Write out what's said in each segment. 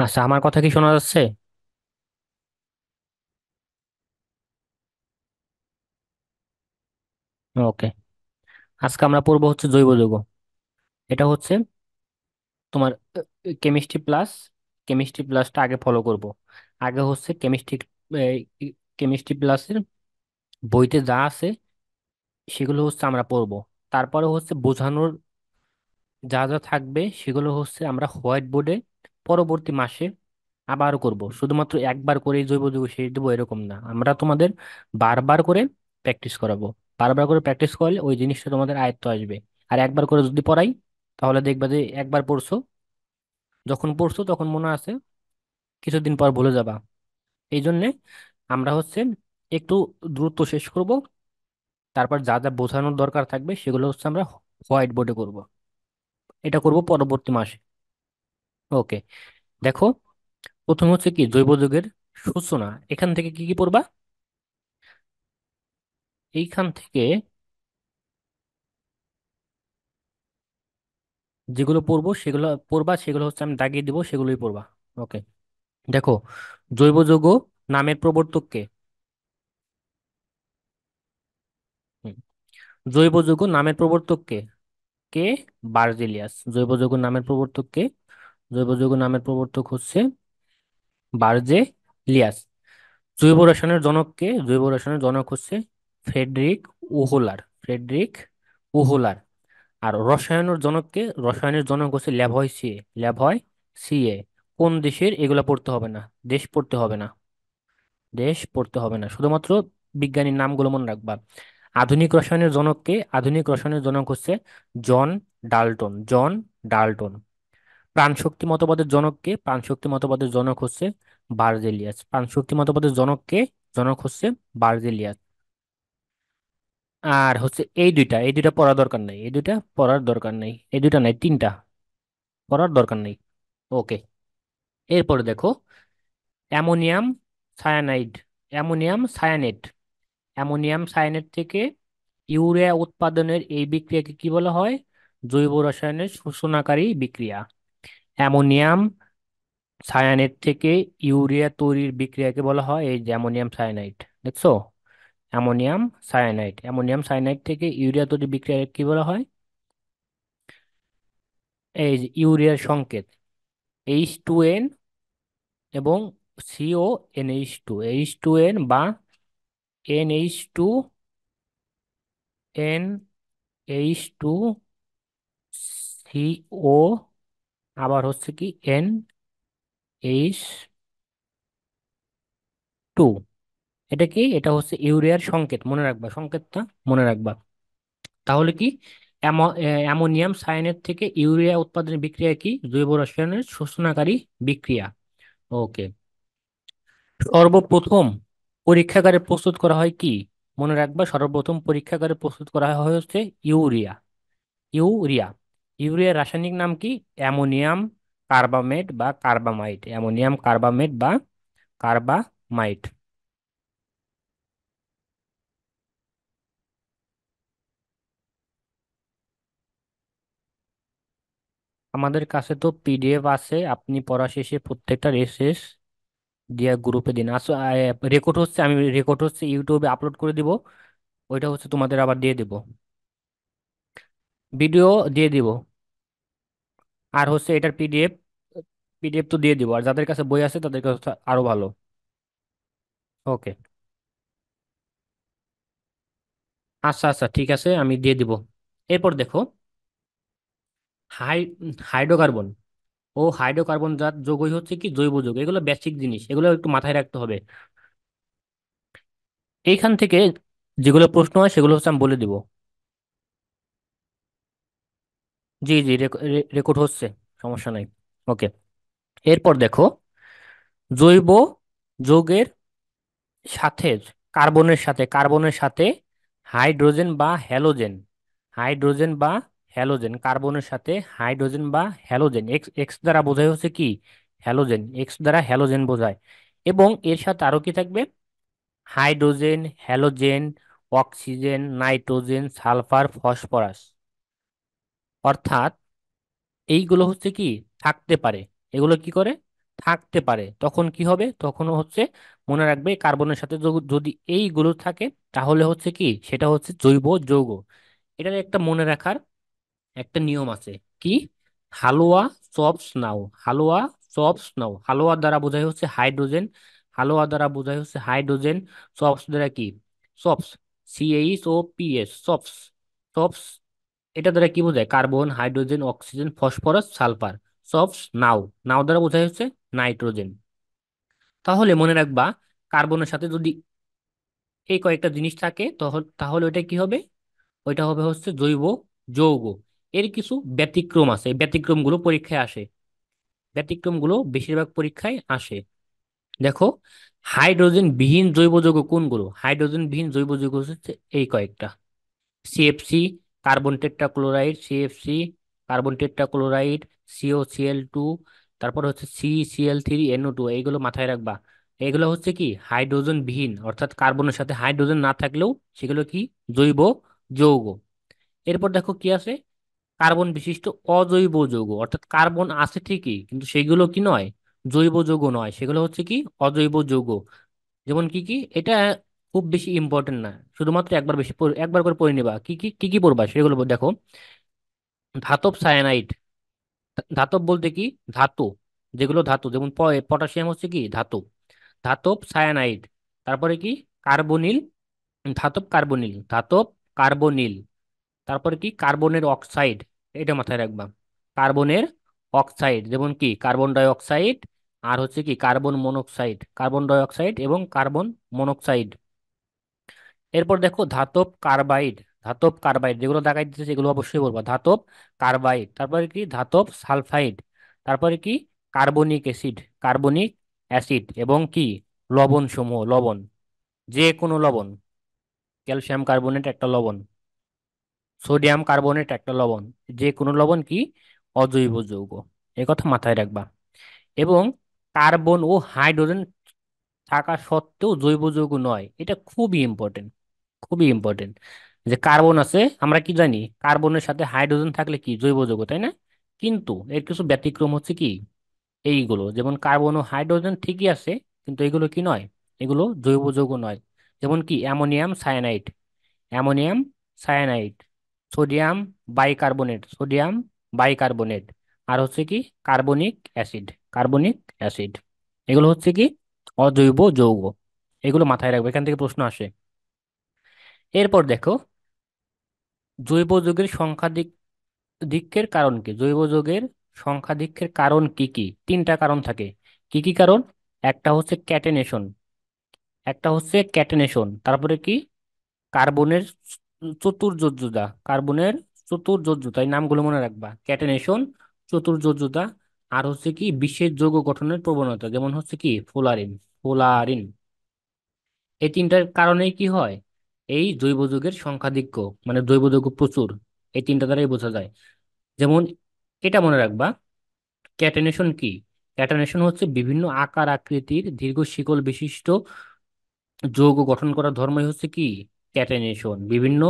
আচ্ছা, আমার কথা কি শোনা যাচ্ছে? ওকে। আজকে আমরা পড়বো হচ্ছে জৈব যৌগ। এটা হচ্ছে তোমার কেমিস্ট্রি প্লাস। কেমিস্ট্রি প্লাসটা আগে ফলো করব। আগে হচ্ছে কেমিস্ট্রি প্লাসের বইতে যা আছে সেগুলো হচ্ছে আমরা পড়বো। তারপরে হচ্ছে বোঝানোর যা যা থাকবে সেগুলো হচ্ছে আমরা হোয়াইট বোর্ডে পরবর্তী মাসে আবার করব। শুধুমাত্র একবার করেই জৈব যৌগ শেষ দেবো এরকম না, আমরা তোমাদের বারবার করে প্র্যাকটিস করাবো। বারবার করে প্র্যাকটিস করলে ওই জিনিসটা তোমাদের আয়ত্ত আসবে। আর একবার করে যদি পড়াই তাহলে দেখবা যে একবার পড়ছো, যখন পড়ছো তখন মনে আছে, কিছুদিন পর ভুলে যাবা। এই জন্যে আমরা হচ্ছে একটু দ্রুত শেষ করব। তারপর যা যা বোঝানোর দরকার থাকবে সেগুলো হচ্ছে আমরা হোয়াইট বোর্ডে করব। এটা করব পরবর্তী মাসে। ওকে। দেখো, প্রথম হচ্ছে কি জৈব যৌগের সূচনা। এখান থেকে কি কি পড়বা? এইখান থেকে যেগুলো পড়বো সেগুলো পড়বা, সেগুলো হচ্ছে আমি দাগিয়ে দিব, সেগুলোই পড়বা। ওকে। দেখো, জৈব যৌগ নামের প্রবর্তক কে? হুম, জৈব যৌগ নামের প্রবর্তক কে? কে? বার্জিলিয়াস। জৈব যৌগ নামের প্রবর্তক কে? জৈব যৌগ নামের প্রবর্তক হচ্ছে বার্জেলিয়াস। জৈব রসায়নের জনক কে? জৈব রসায়নের জনক হচ্ছে ফ্রেডরিক উহলার। ফ্রেডরিক উহলার। আর রসায়নের জনক কে? রসায়নের জনক হচ্ছে ল্যাভয় সিয়ে। ল্যাভয় সিয়ে। কোন দেশের? এগুলা পড়তে হবে না, দেশ পড়তে হবে না। দেশ পড়তে হবে না, শুধুমাত্র বিজ্ঞানীর নামগুলো মনে রাখবা। আধুনিক রসায়নের জনক কে? আধুনিক রসায়নের জনক হচ্ছে জন ডাল্টন। John Dalton. প্রাণশক্তি মতবাদের জনক কে? প্রাণশক্তি মতবাদের জনক হচ্ছে বার্জেলিয়াস। প্রাণশক্তি মতবাদের জনক কে? জনক হচ্ছে বার্জেলিয়াস। আর হচ্ছে এই দুইটা পড়ার দরকার নেই, এই দুইটা পড়ার দরকার নেই, এই দুইটা নাই, তিনটা পড়ার দরকার নেই। ওকে। এরপরে দেখো, ammonium cyanide. Ammonium cyanate. Ammonium cyanate থেকে ইউরিয়া উৎপাদনের এই বিক্রিয়াকে কি বলা হয়? জৈব রসায়নের শোষণকারী বিক্রিয়া। অ্যামোনিয়াম সায়ানেট থেকে ইউরিয়া তৈরির বিক্রিয়াকে বলা হয় এই যে অ্যামোনিয়াম সায়ানাইড। দেখছো? Ammonium cyanide. অ্যামোনিয়াম সায়ানাইড থেকে ইউরিয়া তৈরির বিক্রিয়াকে কি বলা হয়? এই যে ইউরিয়ার সংকেত H2N এবং CONH2। H2N বা NH2NH2CO, আবার হচ্ছে কি NH2। এটা কি? এটা হচ্ছে ইউরিয়ার সংকেত, মনে রাখবা সংকেতটা, মনে রাখবা। তাহলে কি অ্যামোনিয়াম সায়ানেট থেকে ইউরিয়া উৎপাদনের বিক্রিয়া কি? জৈব রসায়নের শোষণকারী বিক্রিয়া। ওকে। সর্বপ্রথম পরীক্ষাগারে প্রস্তুত করা হয় কি? মনে রাখবা, সর্বপ্রথম পরীক্ষাগারে প্রস্তুত করা হয় হচ্ছে ইউরিয়া। ইউরিয়া। ইউরিয়ার রাসায়নিক নাম কি? অ্যামোনিয়াম কার্বামেট বা কার্বামাইট। অ্যামোনিয়াম কার্বামেট বা কার্বামাইট। আমাদের কাছে তো পিডিএফ আছে, আপনি পড়া শেষে প্রত্যেকটা রেসেস দিয়া গ্রুপে দিন। আসো, রেকর্ড হচ্ছে, আমি রেকর্ড হচ্ছে ইউটিউবে আপলোড করে দিব। ওইটা হচ্ছে তোমাদের আবার দিয়ে দিব, ভিডিও দিয়ে দিব। আর হচ্ছে এটার পিডিএফ, পিডিএফ তো দিয়ে দিব। আর যাদের কাছে বই আছে তাদের কাছে তো আরো ভালো। ওকে। আচ্ছা আচ্ছা, ঠিক আছে, আমি দিয়ে দিব। এরপর দেখো, হাই হাইড্রোকার্বন ও হাইড্রোকার্বন জাত যৌগই হচ্ছে কি জৈব যৌগ। এগুলো বেসিক জিনিস, এগুলো একটু মাথায় রাখতে হবে। এইখান থেকে যেগুলো প্রশ্ন হয় সেগুলো হচ্ছে আমি বলে দিব। জি জি, রেকর্ড হচ্ছে, সমস্যা নাই। ওকে। এরপর দেখো, জৈব যৌগের সাথে কার্বনের সাথে হাইড্রোজেন বা হ্যালোজেন। হাইড্রোজেন বা হ্যালোজেন, কার্বনের সাথে হাইড্রোজেন বা হ্যালোজেন। এক্স এক্স দ্বারা বোঝায় হচ্ছে কি? হ্যালোজেন। এক্স দ্বারা হ্যালোজেন বোঝায়। এবং এর সাথে আরো কি থাকবে? Hydrogen, halogen, oxygen, nitrogen, sulphur, phosphorus. অর্থাৎ এইগুলো হচ্ছে কি থাকতে পারে। এগুলো কি করে? থাকতে পারে, তখন কি হবে? তখন হচ্ছে মনে রাখবে কার্বনের সাথে যদি এইগুলো থাকে, তাহলে হচ্ছে কি সেটা হচ্ছে জৈব যৌগ। এটার একটা মনে রাখার একটা নিয়ম আছে। কি? হালুয়া চপস নাও, হালুয়া চপস নাও। হালুয়া দ্বারা বোঝায় হচ্ছে হাইড্রোজেন, হালুয়া দ্বারা বোঝায় হচ্ছে হাইড্রোজেন। চপস দ্বারা কি? CHOPS, CHOPS, CHOPS, CHOPS. এটা দ্বারা কি বোঝায়? Carbon, hydrogen, oxygen, phosphorus, sulphur. CHOPS নাও, নাও দ্বারা বোঝায় হচ্ছে নাইট্রোজেন। তাহলে মনে রাখবা, কার্বনের সাথে যদি এই কয়েকটা জিনিস থাকে, তাহলে তাহলে ওইটা কি হবে? ওইটা হবে হচ্ছে জৈব যৌগ। এর কিছু ব্যতিক্রম আছে, এই ব্যতিক্রমগুলো পরীক্ষায় আসে, ব্যতিক্রমগুলো বেশিরভাগ পরীক্ষায় আসে। দেখো, হাইড্রোজেন বিহীন জৈব যৌগ কোনগুলো? হাইড্রোজেন বিহীন জৈব যৌগ হচ্ছে এই কয়েকটা: CFC, carbon tetrachloride, CFC, carbon tetrachloride, COCl2, তারপর হচ্ছে CCl3NO2। এইগুলো মাথায় রাখবা। এগুলো হচ্ছে কি হাইড্রোজেন বিহীন, অর্থাৎ কার্বনের সাথে হাইড্রোজেন না থাকলেও সেগুলো কি জৈব যৌগ। এরপর দেখো কি আছে, কার্বন বিশিষ্ট অজৈব যৌগ, অর্থাৎ কার্বন আছে ঠিকই কিন্তু সেগুলো কি নয়? জৈব যৌগ নয়, সেগুলো হচ্ছে কি অজৈব যৌগ। যেমন কি কি এটা খুব বেশি ইম্পর্টেন্ট না, শুধুমাত্র একবার বেশি একবার করে পড়ে নিবা। কি কি কি কি পড়বা সেগুলো দেখো: ধাতব সায়ানাইড। ধাতব বলতে কি? ধাতু, যেগুলো ধাতু, যেমন পটাশিয়াম হচ্ছে কি ধাতু, ধাতব সায়ানাইড। তারপরে কি? কার্বনিল, ধাতব কার্বনিল, ধাতব কার্বনিল। তারপরে কি? কার্বনের অক্সাইড। এটা মাথায় রাখবা, কার্বনের অক্সাইড, যেমন কি কার্বন ডাই অক্সাইড, আর হচ্ছে কি carbon monoxide, carbon die oxide এবং কার্বন মনোক্সাইড। এরপর দেখো ধাতব কার্বাইড, ধাতব কার্বাইড যেগুলো দেখাই দিচ্ছে সেগুলো অবশ্যই বলবা, ধাতব কার্বাইড। তারপরে কি? ধাতব সালফাইড। তারপরে কি? কার্বনিক অ্যাসিড, কার্বনিক অ্যাসিড এবং কি লবণ সমূহ, লবণ, যে কোনো লবণ, ক্যালসিয়াম কার্বনেট একটা লবণ, সোডিয়াম কার্বনেট একটা লবণ, যে কোনো লবণ কি অজৈব যৌগ। এ কথা মাথায় রাখবা। এবং কার্বন ও হাইড্রোজেন থাকা সত্ত্বেও জৈব যৌগ নয়, এটা খুবই ইম্পর্টেন্ট, খুবই ইম্পর্টেন্ট। যে কার্বন আছে, আমরা কি জানি কার্বনের সাথে হাইড্রোজেন থাকলে কি জৈব যৌগ, তাই না? কিন্তু এর কিছু ব্যতিক্রম হচ্ছে কি এইগুলো, যেমন কার্বন ও হাইড্রোজেন ঠিকই আছে কিন্তু এগুলো কি নয়? এগুলো জৈব যৌগ নয়। যেমন কি ammonium cyanide, ammonium cyanide, sodium bicarbonate, sodium bicarbonate, আর হচ্ছে কি কার্বনিক অ্যাসিড, কার্বনিক অ্যাসিড। এগুলো হচ্ছে কি অজৈব যৌগ। এগুলো মাথায় রাখবে, এখান থেকে প্রশ্ন আসে। এরপর দেখো, জৈব যৌগের সংখ্যাধিক্যের কারণ কি? জৈব যৌগের সংখ্যাধিক্যের কারণ কি কি? তিনটা কারণ থাকে। কি কি কারণ? একটা হচ্ছে ক্যাটেনেশন, একটা হচ্ছে ক্যাটেনেশন, তারপরে কি কার্বনের চতুর্যোজ্যতা, কার্বনের চতুর্যোজ্যতা, এই নামগুলো মনে রাখবা: ক্যাটেনেশন, চতুর্যোজ্যতা, আর হচ্ছে কি বিশেষ যৌগ গঠনের প্রবণতা, যেমন হচ্ছে কি ফুলারিন, ফুলারিন। এই তিনটার কারণেই কি হয়? এই জৈব যৌগের সংখ্যাধিক্য, মানে জৈব যৌগ প্রচুর, এই তিনটা দ্বারাই বোঝা যায়। যেমন এটা মনে রাখবা, ক্যাটেনেশন কি? ক্যাটেনেশন হচ্ছে বিভিন্ন আকার আকৃতির দীর্ঘ শিকল বিশিষ্ট যৌগ গঠন করার ধর্মই হচ্ছে কি ক্যাটেনেশন। বিভিন্ন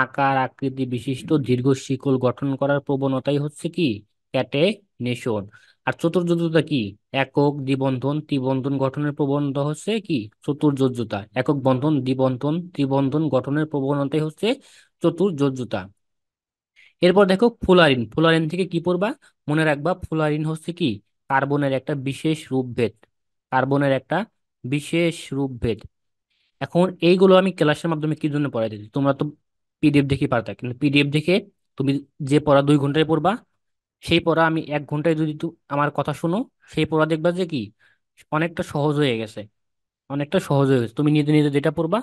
আকার আকৃতি বিশিষ্ট দীর্ঘ শিকল গঠন করার প্রবণতাই হচ্ছে কি ক্যাটেনেশন। আর চতুর্যোজ্যতা কি? একক দ্বিবন্ধন ত্রিবন্ধন গঠনের প্রবণতা হচ্ছে কি চতুর্যোজ্যতা। একক বন্ধন দ্বিবন্ধন ত্রিবন্ধন গঠনের প্রবণতাই হচ্ছে চতুর্যোজ্যতা। এরপর দেখো ফুলারিন, ফুলারিন থেকে কি পড়বা? মনে রাখবা ফুলারিন হচ্ছে কি কার্বনের একটা বিশেষ রূপভেদ, কার্বনের একটা বিশেষ রূপভেদ। এখন এইগুলো আমি ক্লাসের মাধ্যমে কি জন্য পড়াই দিচ্ছি? তোমরা তো PDF দেখে পারতা, কিন্তু PDF দেখে তুমি যে পড়া 2 ঘন্টায় পড়বা, সেই পড়া আমি 1 ঘন্টায় যদি আমার কথা শোনো, সেই পড়া দেখবা যে কি অনেকটা সহজ হয়ে গেছে, অনেকটা সহজ হয়ে গেছে। তুমি নিজে নিজে যেটা পড়বা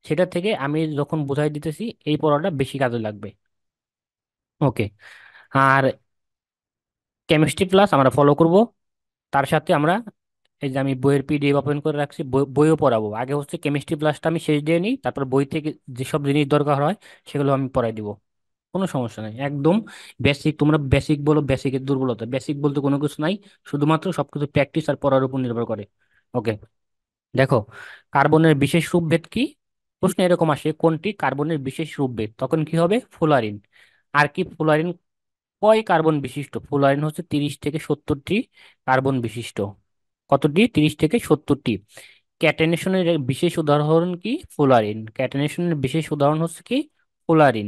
সেটা থেকে আমি যখন বোঝাই দিতেছি এই পড়াটা বেশি কাজে লাগবে। ওকে। আর কেমিস্ট্রি প্লাস আমরা ফলো করব, তার সাথে আমরা এই যে আমি বইয়ের PDF ওপেন করে রাখছি, বইও পড়াবো। আগে হচ্ছে কেমিস্ট্রি ক্লাসটা আমি শেষ দিয়ে নিই, তারপর বই থেকে যেসব জিনিস দরকার হয় সেগুলো আমি পড়াই দিব। কোনো সমস্যা নাই, একদম বেসিক। তোমরা বেসিক বলো, বেসিকের দুর্বলতা, বেসিক বলতে কোনো কিছু নাই, শুধুমাত্র সবকিছু প্র্যাকটিস আর পড়ার উপর নির্ভর করে। ওকে। দেখো, কার্বনের বিশেষ রূপভেদ কি? প্রশ্ন এরকম আসে, কোনটি কার্বনের বিশেষ রূপভেদ? তখন কি হবে? ফুলারিন। আর কি ফুলারিন কয় কার্বন বিশিষ্ট? ফুলারিন হচ্ছে 30 থেকে 70টি কার্বন বিশিষ্ট। কতটি? 30 থেকে 70টি। ক্যাটেনেশনের এক বিশেষ উদাহরণ কি? ফুলারিন। ক্যাটেনেশনের বিশেষ উদাহরণ হচ্ছে কি? ফুলারিন।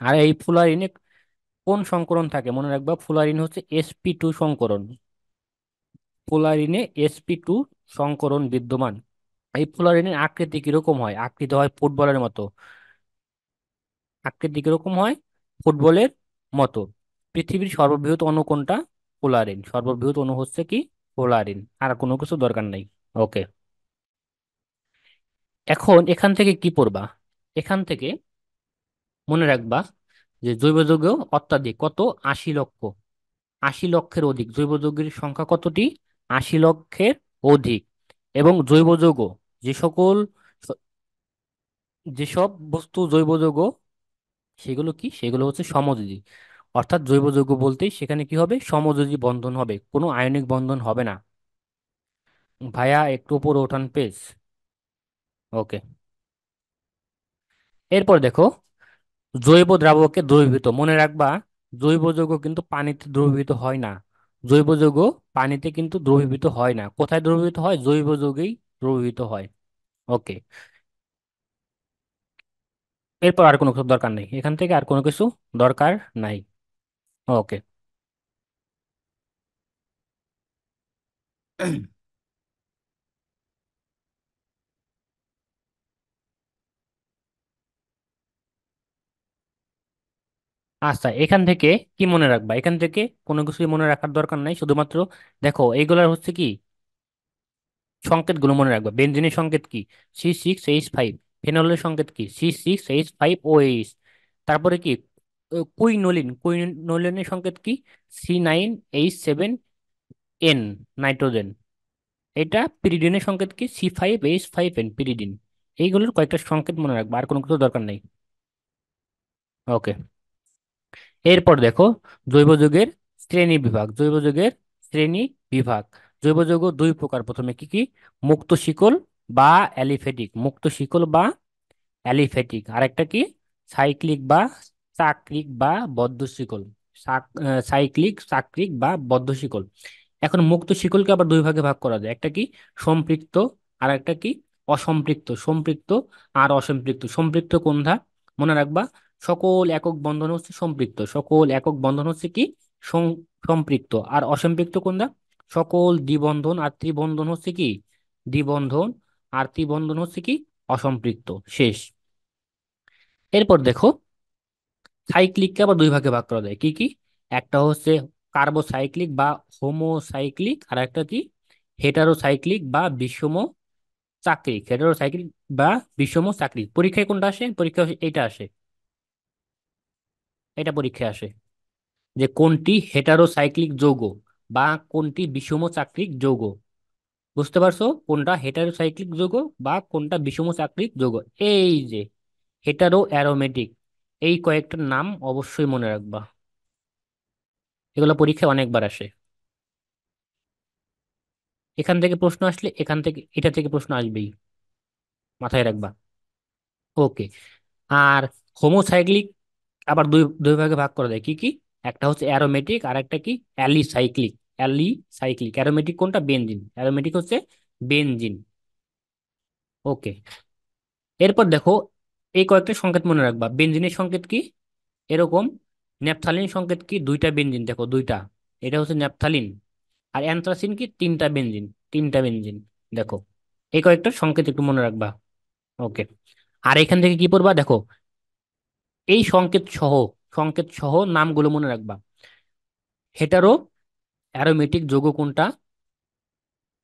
আর এই ফুলারিনে কোন সংকরণ থাকে মনে রাখবা? ফুলারিন হচ্ছে sp2 সংকরণ। ফুলারিনে sp2 সংকরণ বিদ্যমান। এই ফুলারিনের আকৃতি কিরকম হয়? আকৃতি হয় ফুটবলের মতো। আকৃতি কিরকম হয়? ফুটবলের মতো। পৃথিবীর সর্ববৃহৎ অণু কোনটা? ফুলারিন। সর্ববৃহৎ অণু হচ্ছে কি? ফুলারিন। আর কোনো কিছু দরকার নাই। ওকে। এখন এখান থেকে কি পড়বা? এখান থেকে মনে রাখবা যে জৈব যৌগ অত্যাধিক কত? 80 লক্ষ। 80 লক্ষের অধিক। জৈব যৌগের সংখ্যা কতটি? 80 লক্ষের অধিক। এবং জৈব যৌগ, যে সকল, যেসব বস্তু জৈব যৌগ, সেগুলো কি? সেগুলো হচ্ছে সমযোজী। অর্থাৎ জৈব যৌগ বলতেই সেখানে কি হবে? সমযোজী বন্ধন হবে, কোনো আয়নিক বন্ধন হবে না। ভাইয়া একটু উপরে ওঠান পেজ। ওকে। এরপর দেখো, জৈব দ্রাবকে দ্রবীভূত। মনে রাখবা, জৈব যৌগ কিন্তু পানিতে দ্রবীভূত হয় না। জৈব যৌগ পানিতে কিন্তু দ্রবীভূত হয় না। কোথায় দ্রবীভূত হয়? জৈব যৌগেই দ্রবীভূত হয়। ওকে। এরপর আর কোনো কিছু দরকার নেই, এখান থেকে আর কোনো কিছু দরকার নাই। ওকে। আচ্ছা, এখান থেকে কি মনে রাখবা? এখান থেকে কোনো কিছুই মনে রাখার দরকার নাই, শুধুমাত্র দেখো এইগুলার হচ্ছে কি সংকেতগুলো মনে রাখবা। বেনজিনের সংকেত কি? C6H5। ফেনলের সংকেত কি? C6H5OH। তারপরে কি? কুইনোলিন। কুইনোলিনের সংকেত কি? C9H7N, nitrogen. এটা পিরিডিনের সংকেত কি? C5H5N, pyridine. এইগুলোর কয়েকটা সংকেত মনে রাখবা, আর কোনো কিছু দরকার নেই। ওকে। এরপর দেখো, জৈব যৌগের শ্রেণী বিভাগ। জৈব যৌগের শ্রেণী বিভাগ। জৈব যৌগ দুই প্রকার। প্রথমে কি কি? মুক্ত শিকল বা অ্যালিফেটিক। মুক্ত শিকল বা অ্যালিফ্যাটিক। আর একটা কি? সাইক্লিক বা চাক্রিক বা বদ্ধ শিকল। সাইক্লিক, চাক্রিক বা বদ্ধ শিকল। এখন মুক্ত শিকলকে আবার দুই ভাগে ভাগ করা যায়। একটা কি? সম্পৃক্ত। আর একটা কি? অসম্পৃক্ত। সম্পৃক্ত আর অসম্পৃক্ত। সম্পৃক্ত কোনটা? মনে রাখবা, সকল একক বন্ধন হচ্ছে সম্পৃক্ত। সকল একক বন্ধন হচ্ছে কি? সম্পৃক্ত। আর অসম্পৃক্ত কোনটা? সকল দ্বিবন্ধন আর ত্রিবন্ধন হচ্ছে কি? দ্বিবন্ধন। আর ত্রিবন্ধন হচ্ছে কি? অসম্পৃক্ত। শেষ। এরপর দেখো, সাইক্লিককে আবার দুই ভাগে ভাগ করা যায়। কি কি? একটা হচ্ছে কার্বোসাইক্লিক বা হোমোসাইক্লিক। আর একটা কি? হেটারোসাইক্লিক বা বিষম চাক্রিক। হেটারোসাইক্লিক বা বিষম চাক্রিক। পরীক্ষায় কোনটা আসে? পরীক্ষা এটা আসে, এটা পরীক্ষায় আসে যে কোনটি হেটারোসাইক্লিক যৌগ বা কোনটি বিষম চাক্রিক যৌগ। বুঝতে পারছো কোনটা হেটারোসাইক্লিক যৌগ বা কোনটা বিষম চাক্রিক যৌগ? এই যে হেটারো অ্যারোমেটিক। এই কয়েকটার নাম অবশ্যই মনে রাখবা, এগুলো পরীক্ষায় অনেকবার আসে। এখান থেকে প্রশ্ন আসলে এখান থেকে এটা থেকে প্রশ্ন আসবেই, মাথায় রাখবা। ওকে। আর হোমোসাইক্লিক আবার দুই দুই ভাগে ভাগ করা যায়। কি কি? একটা হচ্ছে অ্যারোমেটিক আর একটা কি? অ্যালিসাইক্লিক। অ্যালিসাইক্লিক। অ্যারোমেটিক কোনটা? বেনজিন। অ্যারোমেটিক হচ্ছে বেনজিন। ওকে। এরপর দেখো, এই কয়েকটা সংকেত মনে রাখবা। বেনজিনের সংকেত কি? এরকম। ন্যাপথালিন সংকেত কি? দুইটা বেনজিন, দেখো দুইটা। এটা হচ্ছে ন্যাপথালিন। আর অ্যানথ্রাসিন কি? তিনটা বেনজিন। তিনটা বেনজিন। দেখো, এই কয়েকটা সংকেত একটু মনে রাখবা। ওকে। আর এখান থেকে কি পড়বা? দেখো, এই সংকেত সহ নামগুলো মনে রাখবা। হেটারো অ্যারোমেটিক যৌগ কোনটা?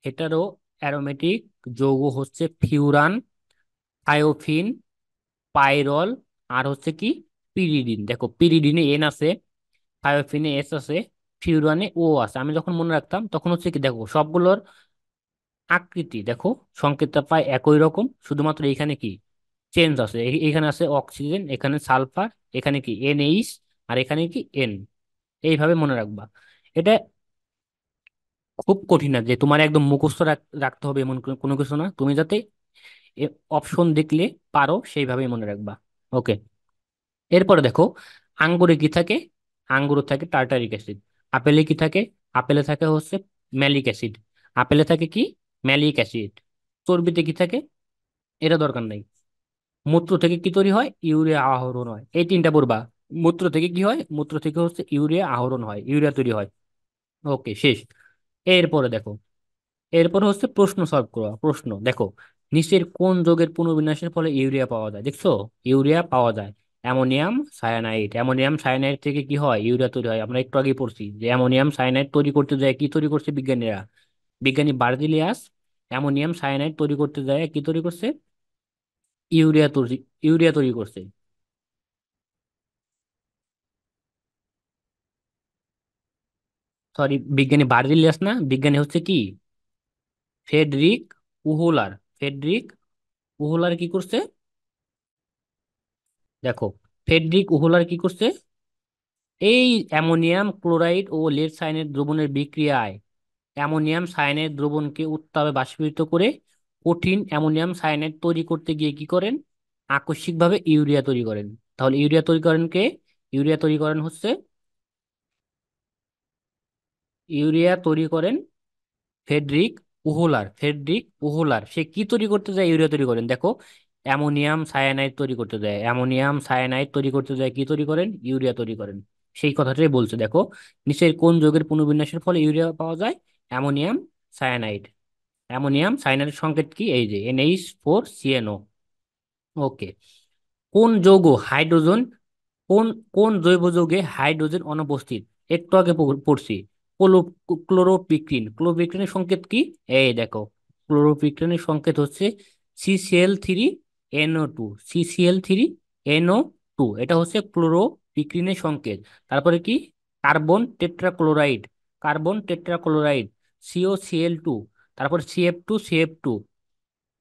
হেটারো অ্যারোমেটিক যৌগ হচ্ছে ফিউরান, থায়োফিন, পাইরল, আর হচ্ছে কি? পিরিডিন। দেখো, পিরিডিনে এন আছে, থায়োফিনে এস আছে, ফিউরানে ও আছে। আমি যখন মনে রাখতাম তখন হচ্ছে কি, দেখো সবগুলোর আকৃতি দেখো, সংকেতটা প্রায় একই রকম, শুধুমাত্র এখানে কি চেঞ্জ আছে। এখানে আছে অক্সিজেন, এখানে সালফার, এখানে কি NH, আর এখানে কি এন। এইভাবে মনে রাখবা। এটা খুব কঠিন না যে তোমার একদম মুখস্থ রাখতে হবে এমন কোনো কিছু না। তুমি যাতে অপশন দেখলে পারো সেইভাবেই মনে রাখবা। ওকে। এরপরে দেখো, আঙ্গুরে কি থাকে? আঙ্গুরে থাকে টার্টারিক অ্যাসিড। আপেলে কি থাকে? আপেলে থাকে হচ্ছে ম্যালিক অ্যাসিড। আপেলে থাকে কি? Malic acid. চর্বিতে কি থাকে? এটা দরকার নাই। মূত্র থেকে কি তৈরি হয়? ইউরিয়া আহরণ হয়। এই তিনটা পড়বা। মূত্র থেকে কি হয়? মূত্র থেকে হচ্ছে ইউরিয়া আহরণ হয়, ইউরিয়া তৈরি হয়। ওকে, শেষ। এরপরে দেখো, এরপর হচ্ছে প্রশ্ন সলভ করা। প্রশ্ন দেখো, নিচের কোন যৌগের পুনর্বিন্যাসের ফলে ইউরিয়া পাওয়া যায়? দেখছো, ইউরিয়া পাওয়া যায়। Ammonium cyanide. অ্যামোনিয়াম সায়ানাইড থেকে কি হয়? ইউরিয়া তৈরি হয়। আমরা একটু আগে পড়ছি যে অ্যামোনিয়াম সায়ানাইড তৈরি করতে যায় কি তৈরি করছে বিজ্ঞানীরা? বিজ্ঞানী বার্জিলিয়াস অ্যামোনিয়াম সায়ানাইড তৈরি করতে যায় কি তৈরি করছে? ইউরিয়া তৈরি, ইউরিয়া তৈরি করছে। সরি, বিজ্ঞানী বার্জিলিয়াস না, বিজ্ঞানী হচ্ছে কি? ফ্রেডরিক উহুলার। ফ্রেডরিক উহুলার কি করছে? দেখো, ফ্রেডরিক উহুলার কি করছে? এই অ্যামোনিয়াম ক্লোরাইড ও লেড সায়ানাইড দ্রবণের বিক্রিয়ায় অ্যামোনিয়াম সায়ানাইড দ্রবণকে উত্তাপে বাষ্পীভূত করে কঠিন অ্যামোনিয়াম সায়ানাইড তৈরি করতে গিয়ে কি করেন? আকস্মিকভাবে ইউরিয়া তৈরি করেন। তাহলে ইউরিয়া তৈরি করেন কে? ইউরিয়া তৈরি করেন হচ্ছে, ইউরিয়া তৈরি করেন ফ্রেডরিক উহুলার। ফ্রেডরিক উহুলার সে কি তৈরি করতে যায়? ইউরিয়া তৈরি করেন। দেখো, অ্যামোনিয়াম সায়ানাইড তৈরি করতে যায়, অ্যামোনিয়াম সায়ানাইড তৈরি করতে যায় কি তৈরি করেন? ইউরিয়া তৈরি করেন। সেই কথাটাই বলছে। দেখো, নিচের কোন যৌগের পুনর্বিন্যাসের ফলে ইউরিয়া পাওয়া যায়? Ammonium cyanide. অ্যামোনিয়াম সায়ানাইডের সংকেত কি? এই যে NH4CnO। ওকে। কোন যৌগ হাইড্রোজেন, কোন কোন জৈব যৌগে হাইড্রোজেন অনুপস্থিত? একটু আগে পড়ছি। Chloro chloropicrin. ক্লোরোপিক্রিনের সংকেত কি? এই দেখো, ক্লোরোপিক্রিনের সংকেত হচ্ছে CCl3NO2। CCl3NO2, এটা হচ্ছে ক্লোরোপিক্রিনের সংকেত। তারপরে কি? Carbon tetrachloride. Carbon tetrachloride, COCl2। তারপর CF2CF2,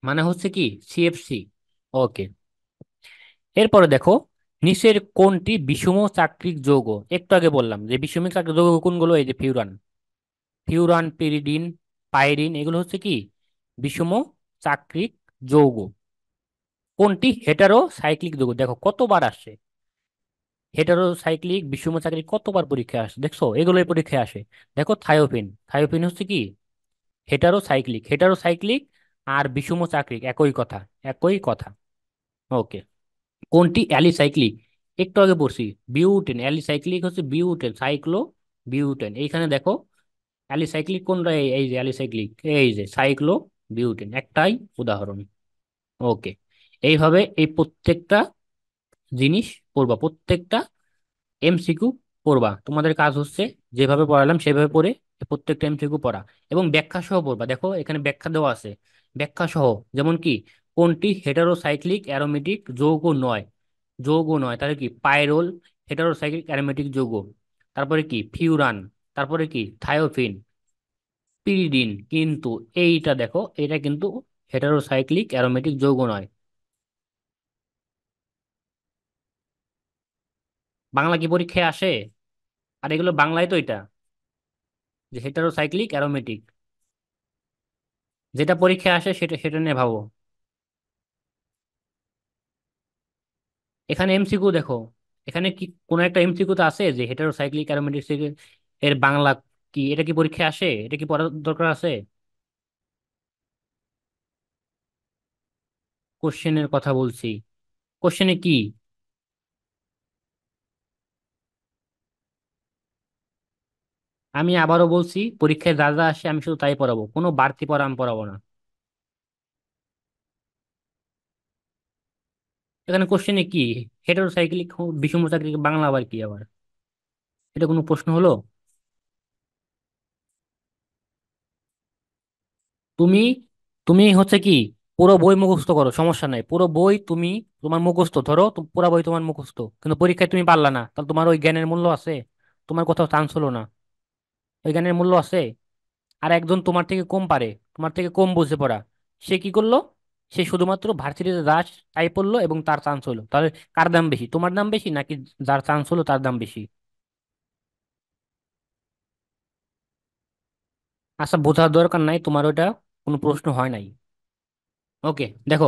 মানে হচ্ছে কি? CFC। ওকে। এরপরে দেখো, নিচের কোনটি বিষম চাক্রিক যৌগ? একটু আগে বললাম যে বিষম চাক্রিক যৌগ কোনগুলো। এই যে ফিউরান, ফিউরান, পিরিডিন, পাইরিন, এগুলো হচ্ছে কি? বিষম চাক্রিক যৌগ। কোনটি হেটারো সাইক্লিক যৌগ? দেখো কতবার আসছে হেটারো সাইক্লিক বিষম চাক্রিক, কতবার পরীক্ষায় আসে দেখছো, এগুলোই পরীক্ষায় আসে। দেখো, থায়োপিন। থায়োপিন হচ্ছে কি? Hetero cyclic. হেটারো সাইক্লিক আর বিষম চাক্রিক একই কথা, একই কথা। ওকে। কোনটি অ্যালিসাইক্লিক? একটু আগে পড়ছি, বিউটেন। অ্যালিসাইক্লিক হচ্ছে বিউটেন, সাইক্লো বিউটেন। এইখানে দেখো, অ্যালিসাইক্লিক কোনটা? এই যে অ্যালিসাইক্লিক, এই যে সাইক্লো বিউটেন, একটাই উদাহরণ। ওকে। এইভাবে এই প্রত্যেকটা জিনিস পড়বা, প্রত্যেকটা MCQ পড়বা। তোমাদের কাজ হচ্ছে যেভাবে পড়ালাম সেভাবে পড়ে প্রত্যেকটা MCQ পড়া এবং ব্যাখ্যা সহ পড়বা। দেখো এখানে ব্যাখ্যা দেওয়া আছে, ব্যাখ্যা সহ। যেমন কি, কোনটি হেটারোসাইক্লিক অ্যারোমেটিক যৌগ নয়? যৌগ নয়, তাহলে কি? পাইরোল হেটারোসাইক্লিক অ্যারোমেটিক যৌগ। তারপরে কি? ফিউরান। তারপরে কি? Thiophene, pyridine. কিন্তু এইটা দেখো, এটা কিন্তু হেটারোসাইক্লিক অ্যারোমেটিক যৌগ নয়। বাংলা কি পরীক্ষায় আসে? আর এগুলো বাংলায় তো, এটা যে হেটারোসাইক্লিক অ্যারোমেটিক, যেটা পরীক্ষায় আসে সেটা সেটা নিয়ে ভাবো। এখানে MCQ দেখো, এখানে কি কোনো একটা MCQ তো আছে যে হেটারোসাইক্লিক অ্যারোমেটিক এর বাংলা কি? এটা কি পরীক্ষায় আসে? এটা কি পড়ার দরকার আছে? কোশ্চেনের কথা বলছি। কোশ্চেনে কি? আমি আবারও বলছি, পরীক্ষায় যা যা আসে আমি শুধু তাই পড়াবো, কোনো বাড়তি পড়া আমি পড়াবো না। এখানে কোশ্চেনে কি? হেটারোসাইক্লিক বিষমচাক্রিক বাংলা আবার কি আবার? এটা কোনো প্রশ্ন হলো? তুমি তুমি হচ্ছে কি, পুরো বই মুখস্থ করো, সমস্যা নাই। পুরো বই তুমি, তোমার মুখস্থ ধরো, পুরো বই তোমার মুখস্থ, কিন্তু পরীক্ষায় তুমি পারলা না, তাহলে তোমার ওই জ্ঞানের মূল্য আছে? তোমার কোথাও চান্স হলো না? ওই জ্ঞানের মূল্য আছে? আর একজন তোমার থেকে কম পারে, তোমার থেকে কম বুঝে পড়া, সে কি করলো? সে শুধুমাত্র ভার্সিটিতে দাস তাই পড়লো এবং তার চান্স হলো। তাহলে কার দাম বেশি? তোমার দাম বেশি নাকি যার চান্স হলো তার দাম বেশি? আচ্ছা, বোঝার দরকার নাই তোমার, ওটা কোনো প্রশ্ন হয় নাই। ওকে, দেখো।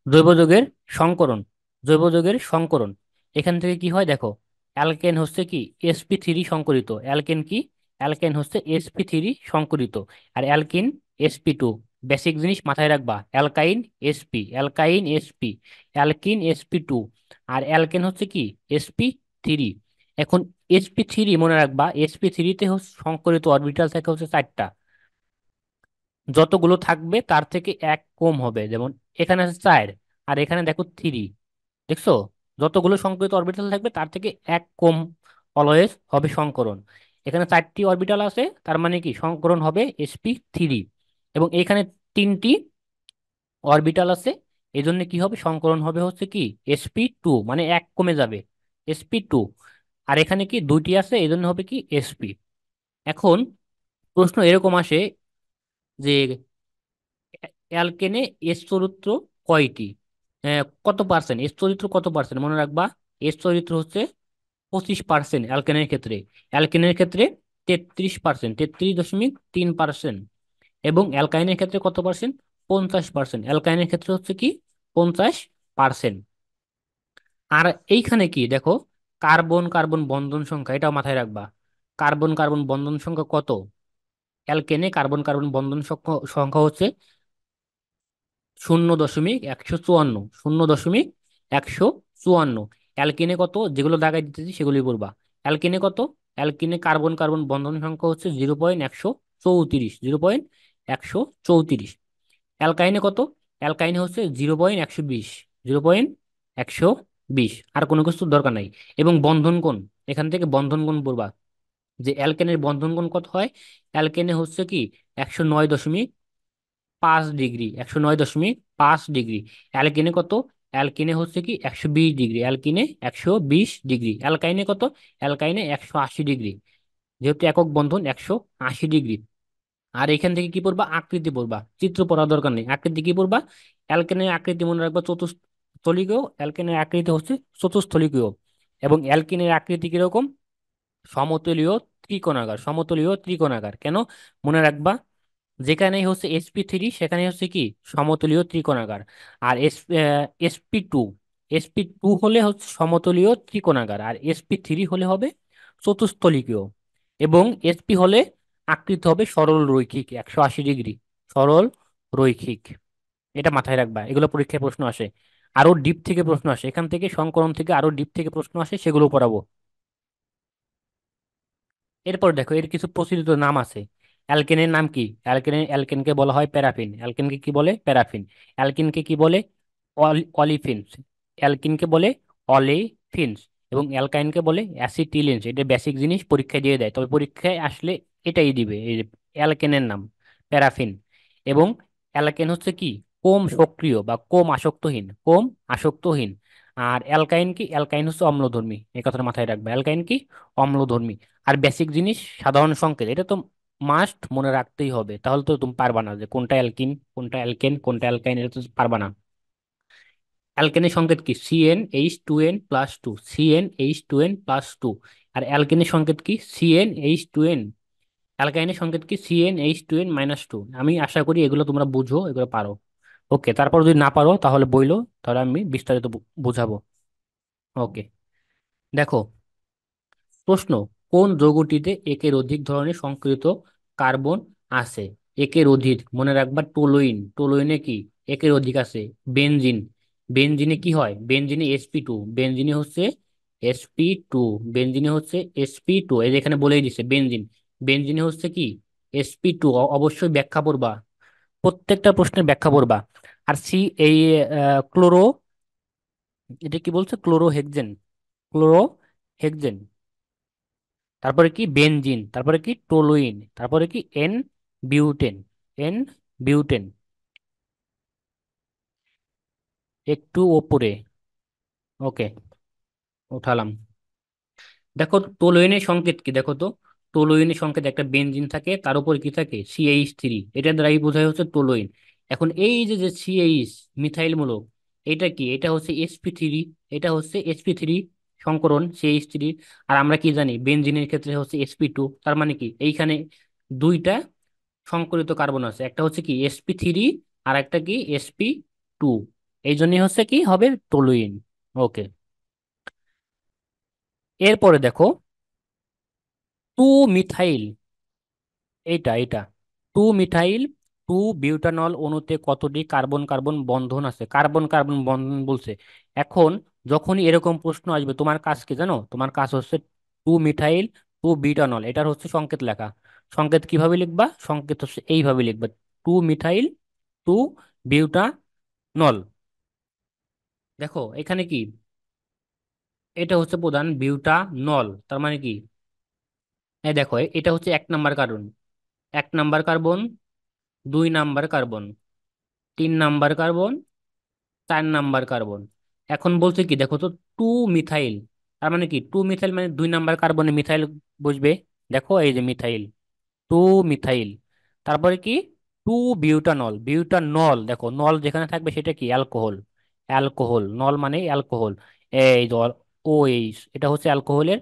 জৈব যৌগের সংকরণ। জৈব যৌগের সংকরণ, এখান থেকে কি হয় দেখো। অ্যালকেন হচ্ছে কি sp3 সংকরিত। অ্যালকেন কি? অ্যালকেন হচ্ছে sp3 সংকরিত। আর অ্যালকিন sp2। বেসিক জিনিস মাথায় রাখবা, অ্যালকাইন অ্যালকাইন অ্যালকিন sp2। আর অ্যালকেন হচ্ছে কি sp3। এখন sp3 মনে রাখবা, sp3 তে হচ্ছে সংকরিত অরবিটাল থাকে হচ্ছে 4টা। যতগুলো থাকবে তার থেকে এক কম হবে, যেমন এখানে আছে 4 আর এখানে দেখো 3। দেখছো? যতগুলো সংকরিত অরবিটাল থাকবে তার থেকে এক কম অলওয়েজ হবে সংকরণ। এখানে 4টি অরবিটাল আছে, তার মানে কি সংকরণ হবে sp3। এবং এখানে 3টি অরবিটাল আছে, এই জন্য কি হবে সংকরণ হবে হচ্ছে কি sp2, মানে এক কমে যাবে sp2। আর এখানে কি 2টি আছে, এই জন্য হবে কি sp। এখন প্রশ্ন এরকম আসে যে অ্যালকেনে এস চরিত্র কয়টি, কত পার্সেন্ট এস চরিত্র, কত পার্সেন্ট মনে রাখবা। এস চরিত্র হচ্ছে 25% অ্যালকেনের ক্ষেত্রে। অ্যালকেনের ক্ষেত্রে 33%, 33.3%। এবং অ্যালকাইনের ক্ষেত্রে কত পার্সেন্ট? 50%। অ্যালকাইনের ক্ষেত্রে হচ্ছে কি 50%। আর এইখানে কি দেখো, কার্বন কার্বন বন্ধন সংখ্যা, এটাও মাথায় রাখবা। কার্বন কার্বন বন্ধন সংখ্যা কত? অ্যালকেনে কার্বন কার্বন বন্ধন সংখ্যা সংখ্যা হচ্ছে 0.154। 0.154। অ্যালকিনে কত, যেগুলো দাগাই দিতেছি সেগুলোই বলবা। অ্যালকিনে কত? অ্যালকিনে কার্বন কার্বন বন্ধন সংখ্যা হচ্ছে 0.134। 0.134। অ্যালকাইনে কত? অ্যালকাইনে হচ্ছে 0.120। 0.120। আর কোনো কিছুর দরকার নাই। এবং বন্ধন কোণ, এখান থেকে বন্ধন কোণ বলবা যে অ্যালকেনের বন্ধন কোণ কত হয়। অ্যালকেনে হচ্ছে কি 109.5 ডিগ্রি। 109.5 ডিগ্রি। অ্যালকিনে কত? অ্যালকিনে হচ্ছে কি 120 ডিগ্রি। অ্যালকিনে 120 ডিগ্রি। অ্যালকাইনে কত? অ্যালকাইনে 180 ডিগ্রি। যেহেতু একক বন্ধন 180 ডিগ্রি। আর এখান থেকে কি পড়বা? আকৃতি পড়বা, চিত্র পড়ার দরকার নেই। আকৃতি কি পড়বা? অ্যালকেনের আকৃতি মনে রাখবা চতুস্থলিকীয়। অ্যালকেনের আকৃতি হচ্ছে চতুস্থলিকীয়। এবং অ্যালকিনের আকৃতি কিরকম? সমতলীয় ত্রিকোণাকার। সমতলীয় ত্রিকোণাকার কেন মনে রাখবা? যেখানেই হচ্ছে sp3 সেখানে হচ্ছে কি সমতলীয় ত্রিকোণাকার। আর sp2, sp2 হলে হচ্ছে সমতলীয় ত্রিকোণাকার, আর sp3 হলে হবে চতুস্থলিকীয়। এবং sp হলে আকৃতি হবে সরল রৈখিক 180 ডিগ্রি। সরল রৈখিক। এটা মাথায় রাখবা, এগুলো পরীক্ষায় প্রশ্ন আসে। আরো ডিপ থেকে প্রশ্ন আসে, এখান থেকে সংকলন থেকে আরো ডিপ থেকে প্রশ্ন আসে, সেগুলো পড়াবো। এরপর দেখো এর কিছু প্রচলিত নাম আছে। অ্যালকেনের নাম কি? অ্যালকেনকে বলা হয় প্যারাফিন। অ্যালকেনকে কি বলে? প্যারাফিন। অ্যালকিনকে কি বলে? অলিফিনস। অ্যালকিনকে বলে অলেফিনস। এবং অ্যালকাইনকে বলে অ্যাসিটিলিনস। এটা বেসিক জিনিস, পরীক্ষায় দিয়ে দেয়, তবে পরীক্ষায় আসলে এটাই দিবে, এই যে অ্যালকেনের নাম প্যারাফিন। এবং অ্যালকেন হচ্ছে কি কম সক্রিয় বা কম আসক্তহীন, কম আসক্তহীন। আর অ্যালকাইন কি? অ্যালকাইন হচ্ছে অম্লধর্মী। এই কথাটা মাথায় রাখবে, অ্যালকাইন কি অম্লধর্মী। আর বেসিক জিনিস সাধারণ সংকেত, এটা তো মাস্ট মনে রাখতেই হবে, তাহলে তো তুমি পারবা না যে কোনটা অ্যালকিন কোনটা অ্যালকেন কোনটা অ্যালকাইন, এটা তো পারবা না। অ্যালকেনের সংকেত কি? CnH2n+2। CnH2n+2। আর অ্যালকেনের সংকেত কি? CnH2n। অ্যালকাইনের সংকেত কি? CnH2n-2। আমি আশা করি এগুলো তোমরা বুঝো, এগুলো পারো। ওকে, তারপর যদি না পারো তাহলে বইলো, তাহলে আমি বিস্তারিত বুঝাবো। ওকে, দেখো প্রশ্ন, কোন যৌগটিতে একের অধিক ধরনের সংকরিত কার্বন আছে? একের অধিক মনে রাখবা, টোলুইন। টোলুইনে কি একের অধিক আছে? বেনজিন। বেনজিনে কি হয়? বেনজিনে sp2। বেনজিনে হচ্ছে sp2। বেনজিনে হচ্ছে sp2, এই যে এখানে বলেই দিছে বেনজিন। বেনজিনে হচ্ছে কি sp2। অবশ্যই ব্যাখ্যা পড়বা, প্রত্যেকটা প্রশ্নের ব্যাখ্যা পড়বা। আর এই ক্লোরো, এটা কি বলছে? ক্লোরোহেক্সেন। ক্লোরোহেক্সেন। তারপরে কি বেনজিন, তারপরে কি টোলুইন, তারপরে কি এন বিউটেন। N butane. একটু ওপরে। ওকে, উঠালাম। দেখো টোলুইনের সংকেত কি দেখো তো। টোলুইনের সংকেত একটা বেনজিন থাকে, তার উপর কি থাকে? CH3। এটা দ্বারাই বোঝায় হচ্ছে টোলুইন। এখন এই যে যে CH মিথাইল মূলক, এটা কি? এটা হচ্ছে sp3। এটা হচ্ছে sp3 সংকরণ CH3। আর আমরা কি জানি বেনজিনের ক্ষেত্রে হচ্ছে sp2। তার মানে কি এইখানে দুইটা সংকরিত কার্বন আছে, একটা হচ্ছে কি sp3 আর একটা কি sp2। এই জন্যই হচ্ছে কি হবে টলুইন। ওকে। এরপরে দেখো, টু মিথাইল, এইটা এইটা টু মিথাইল টু বিউটানল অণুতে কতটি কার্বন কার্বন বন্ধন আছে, কার্বন কার্বন বন্ধন বলছে। এখন যখনই এরকম প্রশ্ন আসবে, তোমার কাজ কি জানো? তোমার কাজ হচ্ছে টু মিথাইল টু বিউটানল, এটার হচ্ছে সংকেত লেখা। সংকেত কিভাবে লিখবা? সংকেত হচ্ছে এইভাবে লিখবা, টু মিথাইল টু বিউটানল। দেখো এখানে কি, এটা হচ্ছে প্রধান বিউটানল, তার মানে কি, এই দেখো এটা হচ্ছে 1 number carbon, 1 number carbon, 2 number carbon, 3 number carbon, 4 number carbon. এখন বলছে কি দেখো তো, টু মিথাইল, তার মানে কি, টু মিথাইল মানে 2 নাম্বার কার্বনে মিথাইল বসবে। দেখো এই যে মিথাইল, টু মিথাইল। তারপরে কি, টু বিউটানল, বিউটানল, দেখো নল যেখানে থাকবে সেটা কি, অ্যালকোহল, অ্যালকোহল, নল মানে অ্যালকোহল। এই জল, ও এইচ, এটা হচ্ছে অ্যালকোহলের,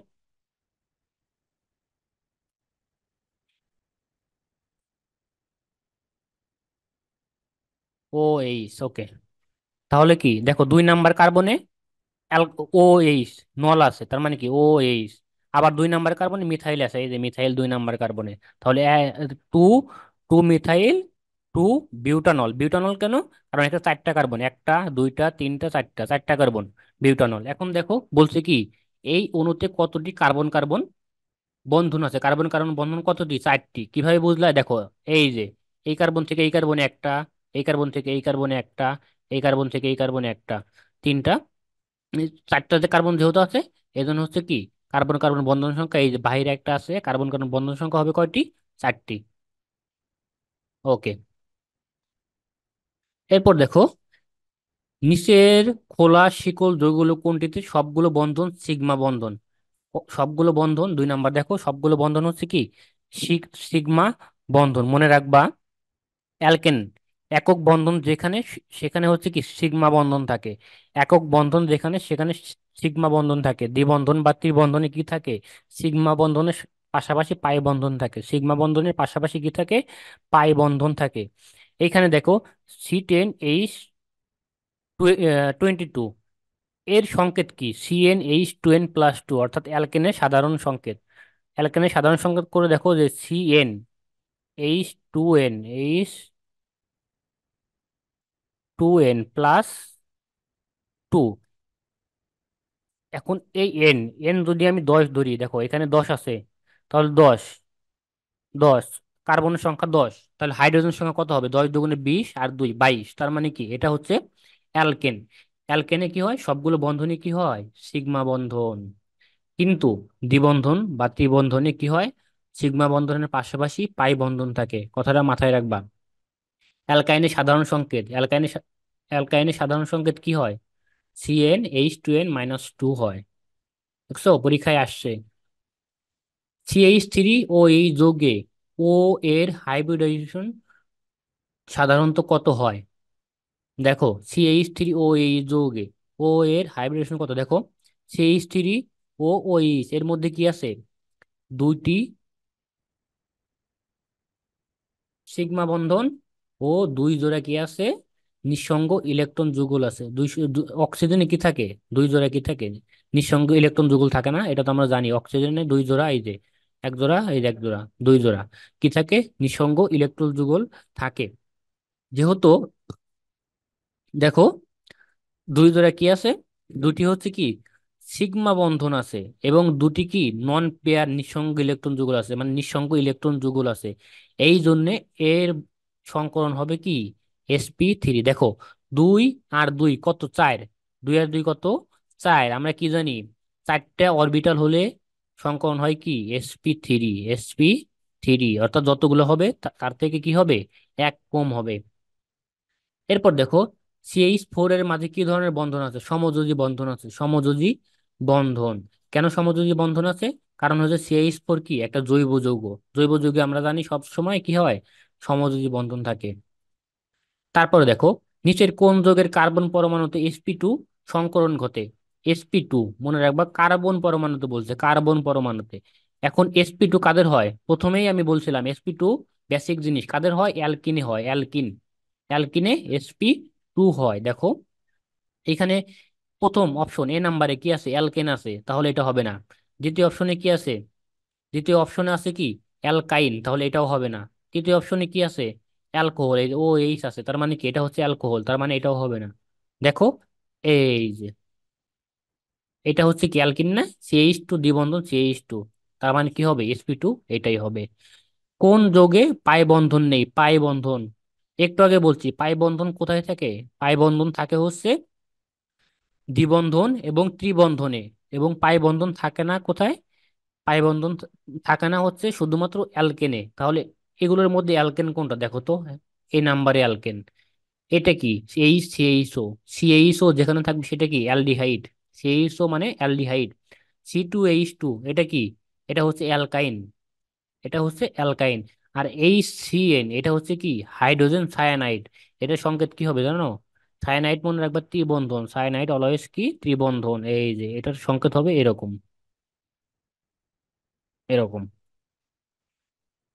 ও এইচ, ওকে। তাহলে কি দেখো, 2 নাম্বার কার্বনে ও এইচ, নল আছে, তার মানে কি ও এইচ। আবার 2 নাম্বার কার্বনে মিথাইল আছে, এই যে মিথাইল 2 নাম্বার কার্বনে। তাহলে two, two methyl two butanol, butanol কেন? কারণ এটা 4টা কার্বন, একটা দুইটা তিনটা চারটা, 4টা কার্বন বিউটানল। এখন দেখো বলছে কি, এই অণুতে কতটি কার্বন কার্বন বন্ধন আছে, কার্বন কার্বন বন্ধন কতটি, 4টি। কিভাবে বুঝলা? দেখো এই যে, এই কার্বন থেকে এই কার্বনে একটা, এই কার্বন থেকে এই কার্বনে একটা, এই কার্বন থেকে এই কার্বনে একটা, তিনটা, 4টা কার্বন যেহেতু আছে, এই জন্য হচ্ছে কি, কার্বন কার্বন বন্ধন সংখ্যা, এই যে বাইরে একটা আছে, কার্বন কার্বন বন্ধন সংখ্যা হবে কয়টি, 4টি। ওকে। এরপর দেখো, নিচের খোলা শিকল যৌগগুলো কোনটিতে সবগুলো বন্ধন সিগমা বন্ধন? সবগুলো বন্ধন, 2 নাম্বার দেখো, সবগুলো বন্ধন হচ্ছে কি, সিগমা বন্ধন। মনে রাখবা, অ্যালকেন একক বন্ধন যেখানে, সেখানে হচ্ছে কি সিগমা বন্ধন থাকে। একক বন্ধন যেখানে, সেখানে সিগমা বন্ধন থাকে। দ্বিবন্ধন বা ত্রিবন্ধনে কি থাকে, সিগমা বন্ধনের পাশাপাশি পাই বন্ধন থাকে। সিগমা বন্ধনের পাশাপাশি কি থাকে, পাই বন্ধন থাকে। এইখানে দেখো, C10H22, এর সংকেত কি, CnH2n+2, অর্থাৎ অ্যালকেনের সাধারণ সংকেত। অ্যালকেনের সাধারণ সংকেত করে দেখো যে CnH2n+2। এখন এই এন, এন যদি আমি 10 ধরি, দেখো এখানে 10 আছে, তাহলে 10 কার্বনের সংখ্যা 10, তাহলে হাইড্রোজেন সংখ্যা কত হবে, 10 দুগুণে 20 আর 2 22, তার মানে কি এটা হচ্ছে অ্যালকেন। অ্যালকেনে কি হয়, সবগুলো বন্ধনে কি হয়, সিগমা বন্ধন। কিন্তু দ্বিবন্ধন বা ত্রিবন্ধনে কি হয়, সিগমা বন্ধনের পাশাপাশি পাই বন্ধন থাকে, কথাটা মাথায় রাখবা। অ্যালকাইনের সাধারণ সংকেত, অ্যালকাইনের সাধারণ সংকেত কি হয়, CnH2n-2 হয়। দেখছো পরীক্ষায় আসছে। CH3 ও এই যৌগে ও এর হাইব্রিডাইজেশন সাধারণত কত হয়? দেখো CH3 ও এই যৌগে ও এর হাইব্রিডেশন কত, দেখো CH3 ও OH এর মধ্যে কি আছে, দুইটি সিগমা বন্ধন ও 2 জোড়া কি আছে, নিঃসঙ্গ ইলেকট্রন যুগল আছে। অক্সিজেনে কি থাকে, 2 জোড়া কি থাকে, নিঃসঙ্গ ইলেকট্রন যুগল থাকে না? এটা তো আমরা জানি, অক্সিজেনে 2 জোড়া, এই যে 1 জোড়া, এই যে 1 জোড়া, 2 জোড়া কি থাকে, নিঃসঙ্গ ইলেকট্রন যুগল থাকে। যেহেতু দেখো 2 জোড়া কি আছে, দুটি হচ্ছে কি সিগমা বন্ধন আছে, এবং দুটি কি নন পেয়ার নিঃসঙ্গ ইলেকট্রন যুগল আছে, মানে নিঃসঙ্গ ইলেকট্রন যুগল আছে। এই জন্যে এর সংকরণ হবে কি, sp3। দেখো 2 আর 2 কত, 4, 2 আর 2 কত, 4। আমরা কি জানি, 4টা অরবিটাল হলে সংকরণ হয় কি, sp3, sp3, অর্থাৎ যতগুলো হবে তার থেকে কি হবে, এক কম হবে। এরপর দেখো, CH4 এর মাঝে কি ধরনের বন্ধন আছে, সমযোজী বন্ধন আছে, সমযোজী বন্ধন। কেন সমযোজী বন্ধন আছে? কারণ হচ্ছে CH4 কি একটা জৈব যৌগ, জৈব যৌগে আমরা জানি সব সময় কি হয়, সমযোজী বন্ধন থাকে। তারপরে দেখো, নিচের কোন যৌগের কার্বন পরমাণুতে sp2 সংকরণ ঘটে? sp2, মনে রাখবা কার্বন পরমাণুতে বলছে, কার্বন পরমাণুতে। এখন sp2 কাদের হয়, প্রথমেই আমি বলছিলাম sp2 বেসিক জিনিস কাদের হয়, অ্যালকিনে হয়, অ্যালকিন, অ্যালকিনে sp2 হয়। দেখো এখানে প্রথম অপশন এ নাম্বারে কি আছে, অ্যালকেন আছে, তাহলে এটা হবে না। দ্বিতীয় অপশনে কি আছে? দ্বিতীয় অপশনে আছে কি অ্যালকাইল, তাহলে এটাও হবে না। তৃতীয় অপশনে কি আছে? অ্যালকোহল, এই যে ও এইচ আছে, তার মানে কি এটা হচ্ছে অ্যালকোহল, তার মানে এটাও হবে না। দেখো, এই যে এটা হচ্ছে কি অ্যালকিন না, CH2 দ্বিবন্ধন CH2, তার মানে কি হবে sp2, এটাই হবে। কোন যৌগে পাই বন্ধন নেই? পাই বন্ধন একটু আগে বলছি, পাই বন্ধন কোথায় থাকে? পাই বন্ধন থাকে হচ্ছে দ্বিবন্ধন এবং ত্রিবন্ধনে, এবং পাই বন্ধন থাকে না কোথায়? পাই বন্ধন থাকে না হচ্ছে শুধুমাত্র অ্যালকেনে। তাহলে এগুলোর মধ্যে অ্যালকেন কোনটা দেখো তো, এই নাম্বারে অ্যালকেন এটা কি? CHO। CHO যেখানে থাকবে সেটা কি অ্যালডিহাইড। CHO মানে অ্যালডিহাইড। C2H2 এটা কি? এটা হচ্ছে অ্যালকাইন। এটা হচ্ছে অ্যালকাইন। আর HCN এটা হচ্ছে কি হাইড্রোজেন সায়ানাইড। এটার সংকেত কি হবে জানো? সায়ানাইড মনে রাখবা ত্রিবন্ধন, সায়ানাইড অলওয়েজ কি ত্রিবন্ধন, এই যে এটার সংকেত হবে এরকম, এরকম।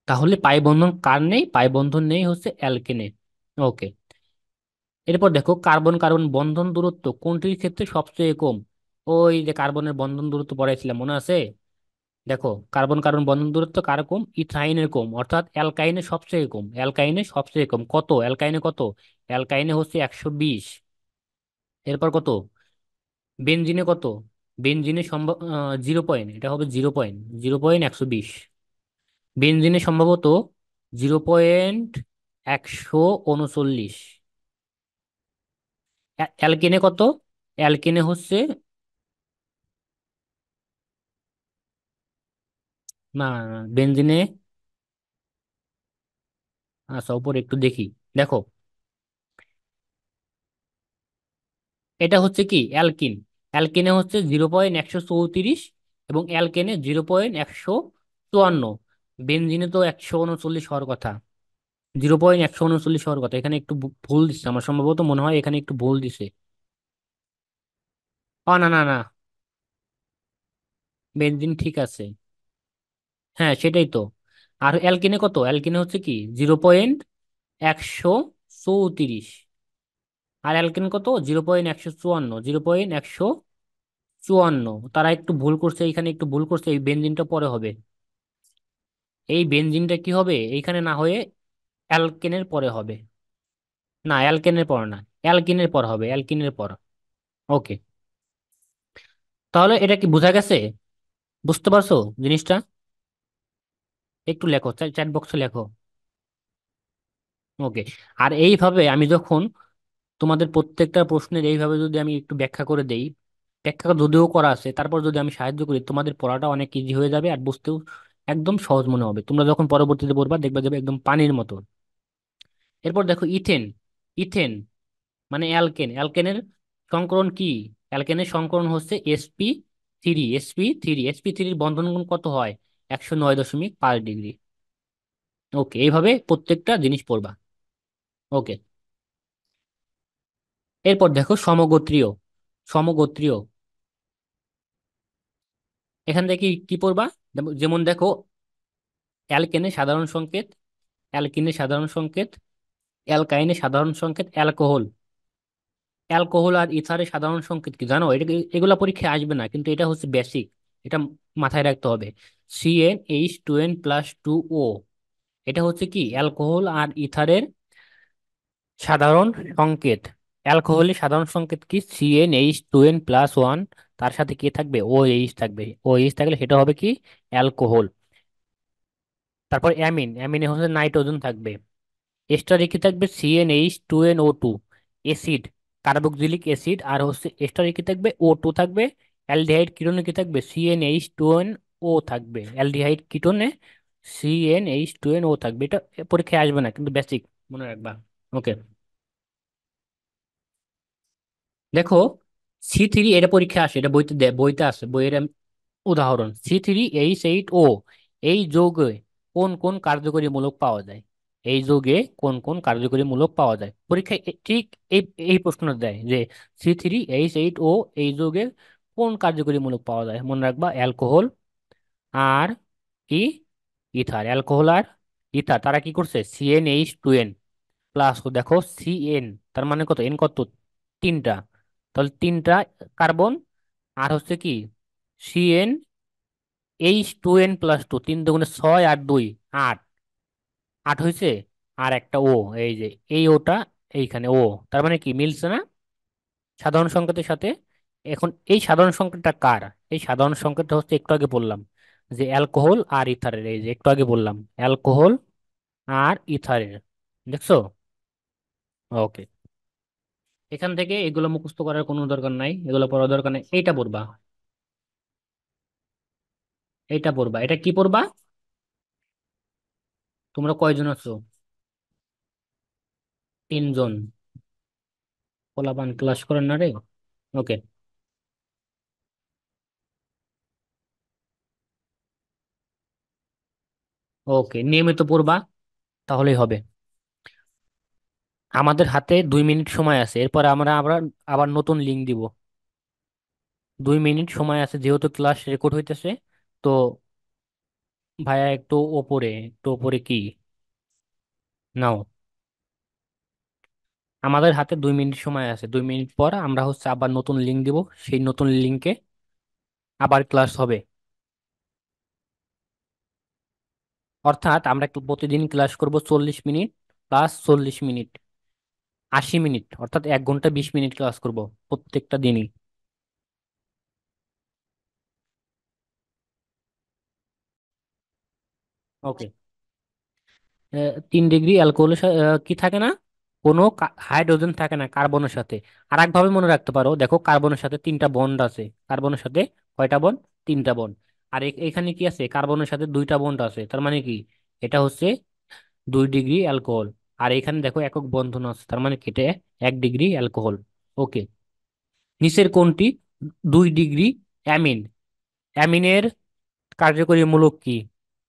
তাহলে পাই বন্ধন কার নেই? পাই বন্ধন নেই হচ্ছে অ্যালকেনে। ওকে। এরপর দেখো কার্বন কার্বন বন্ধন দূরত্ব কোনটির ক্ষেত্রে সবচেয়ে কম? ওই যে কার্বনের বন্ধন দূরত্ব পড়াইছিলাম মনে আছে? দেখো কার্বন কার্বন বন্ধন দূরত্ব কার কম? ইথাইনের কম, অর্থাৎ অ্যালকাইনে সবচেয়ে কম। অ্যালকাইনে সবচেয়ে কম কত? অ্যালকাইনে কত? অ্যালকাইনে হচ্ছে 120। এরপর কত? বেনজিনে কত? বেনজিনে সম্ভব 0 পয়েন্ট, এটা হবে 0 পয়েন্ট, 0.120। বেনজিনে সম্ভবত 0.139। অ্যালকেনে কত? অ্যালকেনে হচ্ছে, না না, বেনজিনে, আচ্ছা উপরে একটু দেখি। দেখো এটা হচ্ছে কি অ্যালকিন। অ্যালকিনে হচ্ছে 0.134, এবং অ্যালকেনে 0.154। বেনজিনে তো 139 হওয়ার কথা, 0.139 হওয়ার কথা। এখানে একটু ভুল দিচ্ছে আমার সম্ভবত, মনে হয় এখানে একটু ভুল দিছে। ও না না না, বেনজিন ঠিক আছে। হ্যাঁ সেটাই তো। আর অ্যালকিনে কত? অ্যালকিনে হচ্ছে কি 0.134। আর অ্যালকেন কত? 0.154, 0.154। তারা একটু ভুল করছে, এইখানে একটু ভুল করছে, এই বেনজিনটা পরে হবে। এই বেনজিনটা কি হবে এইখানে না হয়ে অ্যালকেনের পরে হবে। না অ্যালকেনের পর না, অ্যালকিনের পর হবে, অ্যালকিনের পর। ওকে। তাহলে এটা কি বোঝা গেছে? বুঝতে পারছো জিনিসটা? একটু লেখো, চ্যাট বক্সে লেখো। ওকে। আর এইভাবে আমি যখন তোমাদের প্রত্যেকটা প্রশ্নের এইভাবে যদি আমি একটু ব্যাখ্যা করে দেই, ব্যাখ্যা যদিও করা আছে তারপর যদি আমি সাহায্য করি, তোমাদের পড়াটা অনেক ইজি হয়ে যাবে আর বুঝতেও একদম সহজ মনে হবে। তোমরা যখন পরবর্তীতে পড়বা দেখবা যাবে একদম পানির মতো। এরপর দেখো ইথেন। ইথেন মানে অ্যালকেন। অ্যালকেনের সংকরণ কি? অ্যালকেনের সংকরণ হচ্ছে sp3। sp3 বন্ধন গুণ কত হয়? 109.5 ডিগ্রি। ওকে, এইভাবে প্রত্যেকটা জিনিস পড়বা। ওকে। এরপর দেখো সমগোত্রীয়। সমগোত্রীয়, এখান থেকে কি কি পড়বা? যেমন দেখো অ্যালকেনের সাধারণ সংকেত, অ্যালকিনের সাধারণ সংকেত, অ্যালকাইনের সাধারণ সংকেত অ্যালকোহল। অ্যালকোহল আর ইথারের সাধারণ সংকেত কি জানো? এটা এগুলা পরীক্ষায় আসবে না, কিন্তু এটা হচ্ছে বেসিক, এটা মাথায় রাখতে হবে। CnH2n+2O, এটা হচ্ছে কি অ্যালকোহল আর ইথারের সাধারণ সংকেত। অ্যালকোহলের সাধারণ সংকেত কি? CnH2n+1, তার সাথে কি থাকবে? OH থাকবে। OH থাকলে সেটা হবে কি অ্যালকোহল। তারপর অ্যামিন, অ্যামিনে হচ্ছে নাইট্রোজেন থাকবে। এস্টারে কি থাকবে? CnH2nO2, acid, carboxylic acid. আর হচ্ছে এস্টারে কি থাকবে? O2 থাকবে। অ্যালডিহাইড কিটোনে কি থাকবে? CnH2nO থাকবে। অ্যালডিহাইড কিটোনে CnH2nO থাকবে। এটা পরীক্ষায় আসবে না, কিন্তু বেসিক মনে রাখবা। ওকে। দেখো C3, এটা পরীক্ষা আসে, এটা বইতে বইতে আছে, বইয়ের উদাহরণ। C3H8O, এই যৌগে কোন কোন কার্যকরী মূলক পাওয়া যায়? এই যৌগে কোন কোন কার্যকরী মূলক পাওয়া যায়? পরীক্ষায় ঠিক এই এই প্রশ্নটা দেয় যে C3H8O এই যৌগে কোন কার্যকরী মূলক পাওয়া যায়? মনে রাখবা অ্যালকোহল আর কি ইথার। অ্যালকোহল আর ইথার তারা কি করছে? CnH2n প্লাস, দেখো CN, তার মানে কত? এন কত? তিনটা। তাহলে তিনটা কার্বন, আর হচ্ছে কি CN H2N+2, 3 × 2 = 6 আর 2 8, 8 হয়েছে। আর একটা ও, এই যে এই ওটা এইখানে ও, তার মানে কি মিলছে না সাধারণ সংকেতের সাথে? এখন এই সাধারণ সংকেতটা কার? এই সাধারণ সংকেতটা হচ্ছে একটু আগে বললাম যে অ্যালকোহল আর ইথারের, এই যে একটু আগে বললাম অ্যালকোহল আর ইথারের। দেখছো? ওকে, এখান থেকে এগুলো মুখস্থ করার কোনো দরকার নাই, এগুলো পড়ার দরকার নাই। এইটা পড়বা, এইটা পড়বা। এটা কি পড়বা? তোমরা কয়জন আছো? 3 জন। পোলাপান ক্লাস করেন না রে। ওকে, ওকে, নিয়মিত পড়বা, তাহলেই হবে। আমাদের হাতে 2 মিনিট সময় আছে, এরপর আমরা আবার আবার নতুন লিঙ্ক দিব। 2 মিনিট সময় আছে, যেহেতু ক্লাস রেকর্ড হইতেছে। তো ভাইয়া একটু ওপরে, একটু ওপরে কি নাও। আমাদের হাতে 2 মিনিট সময় আছে, 2 মিনিট পর আমরা হচ্ছে আবার নতুন লিঙ্ক দিব। সেই নতুন লিঙ্কে আবার ক্লাস হবে। অর্থাৎ আমরা একটু প্রতিদিন ক্লাস করব 40 মিনিট প্লাস 40 মিনিট, 80 মিনিট, অর্থাৎ 1 ঘন্টা 20 মিনিট ক্লাস করব প্রত্যেকটা দিনই। ওকে। 3 ডিগ্রি অ্যালকোহলের কি থাকে না, কোনো হাইড্রোজেন থাকে না কার্বনের সাথে। আর একভাবে মনে রাখতে পারো, দেখো কার্বনের সাথে 3টা বন্ড আছে, কার্বনের সাথে কয়টা বন্ড? 3টা বন্ড। আর এখানে কি আছে? কার্বনের সাথে 2টা বন্ড আছে, তার মানে কি এটা হচ্ছে 2 ডিগ্রি অ্যালকোহল। আর এখানে দেখো একক বন্ধন আছে, তার মানে কেটে 1 ডিগ্রি অ্যালকোহল। ওকে। নিচের কোনটি 2 ডিগ্রি অ্যামিন? অ্যামিনের কার্যকরী মূলক কি?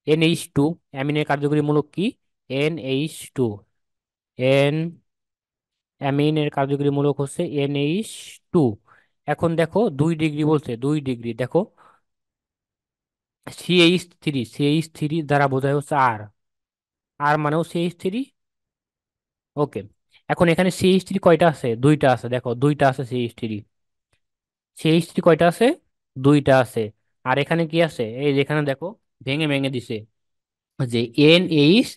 NH2। অ্যামিনের কার্যকরী মূলক কি? NH2। এন অ্যামিনের কার্যকরী মূলক হচ্ছে NH2। এখন দেখো 2 ডিগ্রি বলছে, 2 ডিগ্রি দেখো CH3, CH3 দ্বারা বোঝায় হচ্ছে আর, আর মানেও CH3। ওকে। এখন এখানে CH3 কয়টা আছে? 2টা আছে, দেখো 2টা আছে CH3। CH3 কয়টা আছে? 2টা আছে। আর এখানে কি আছে? এই যেখানে দেখো ভেঙে ভেঙে দিছে যে NH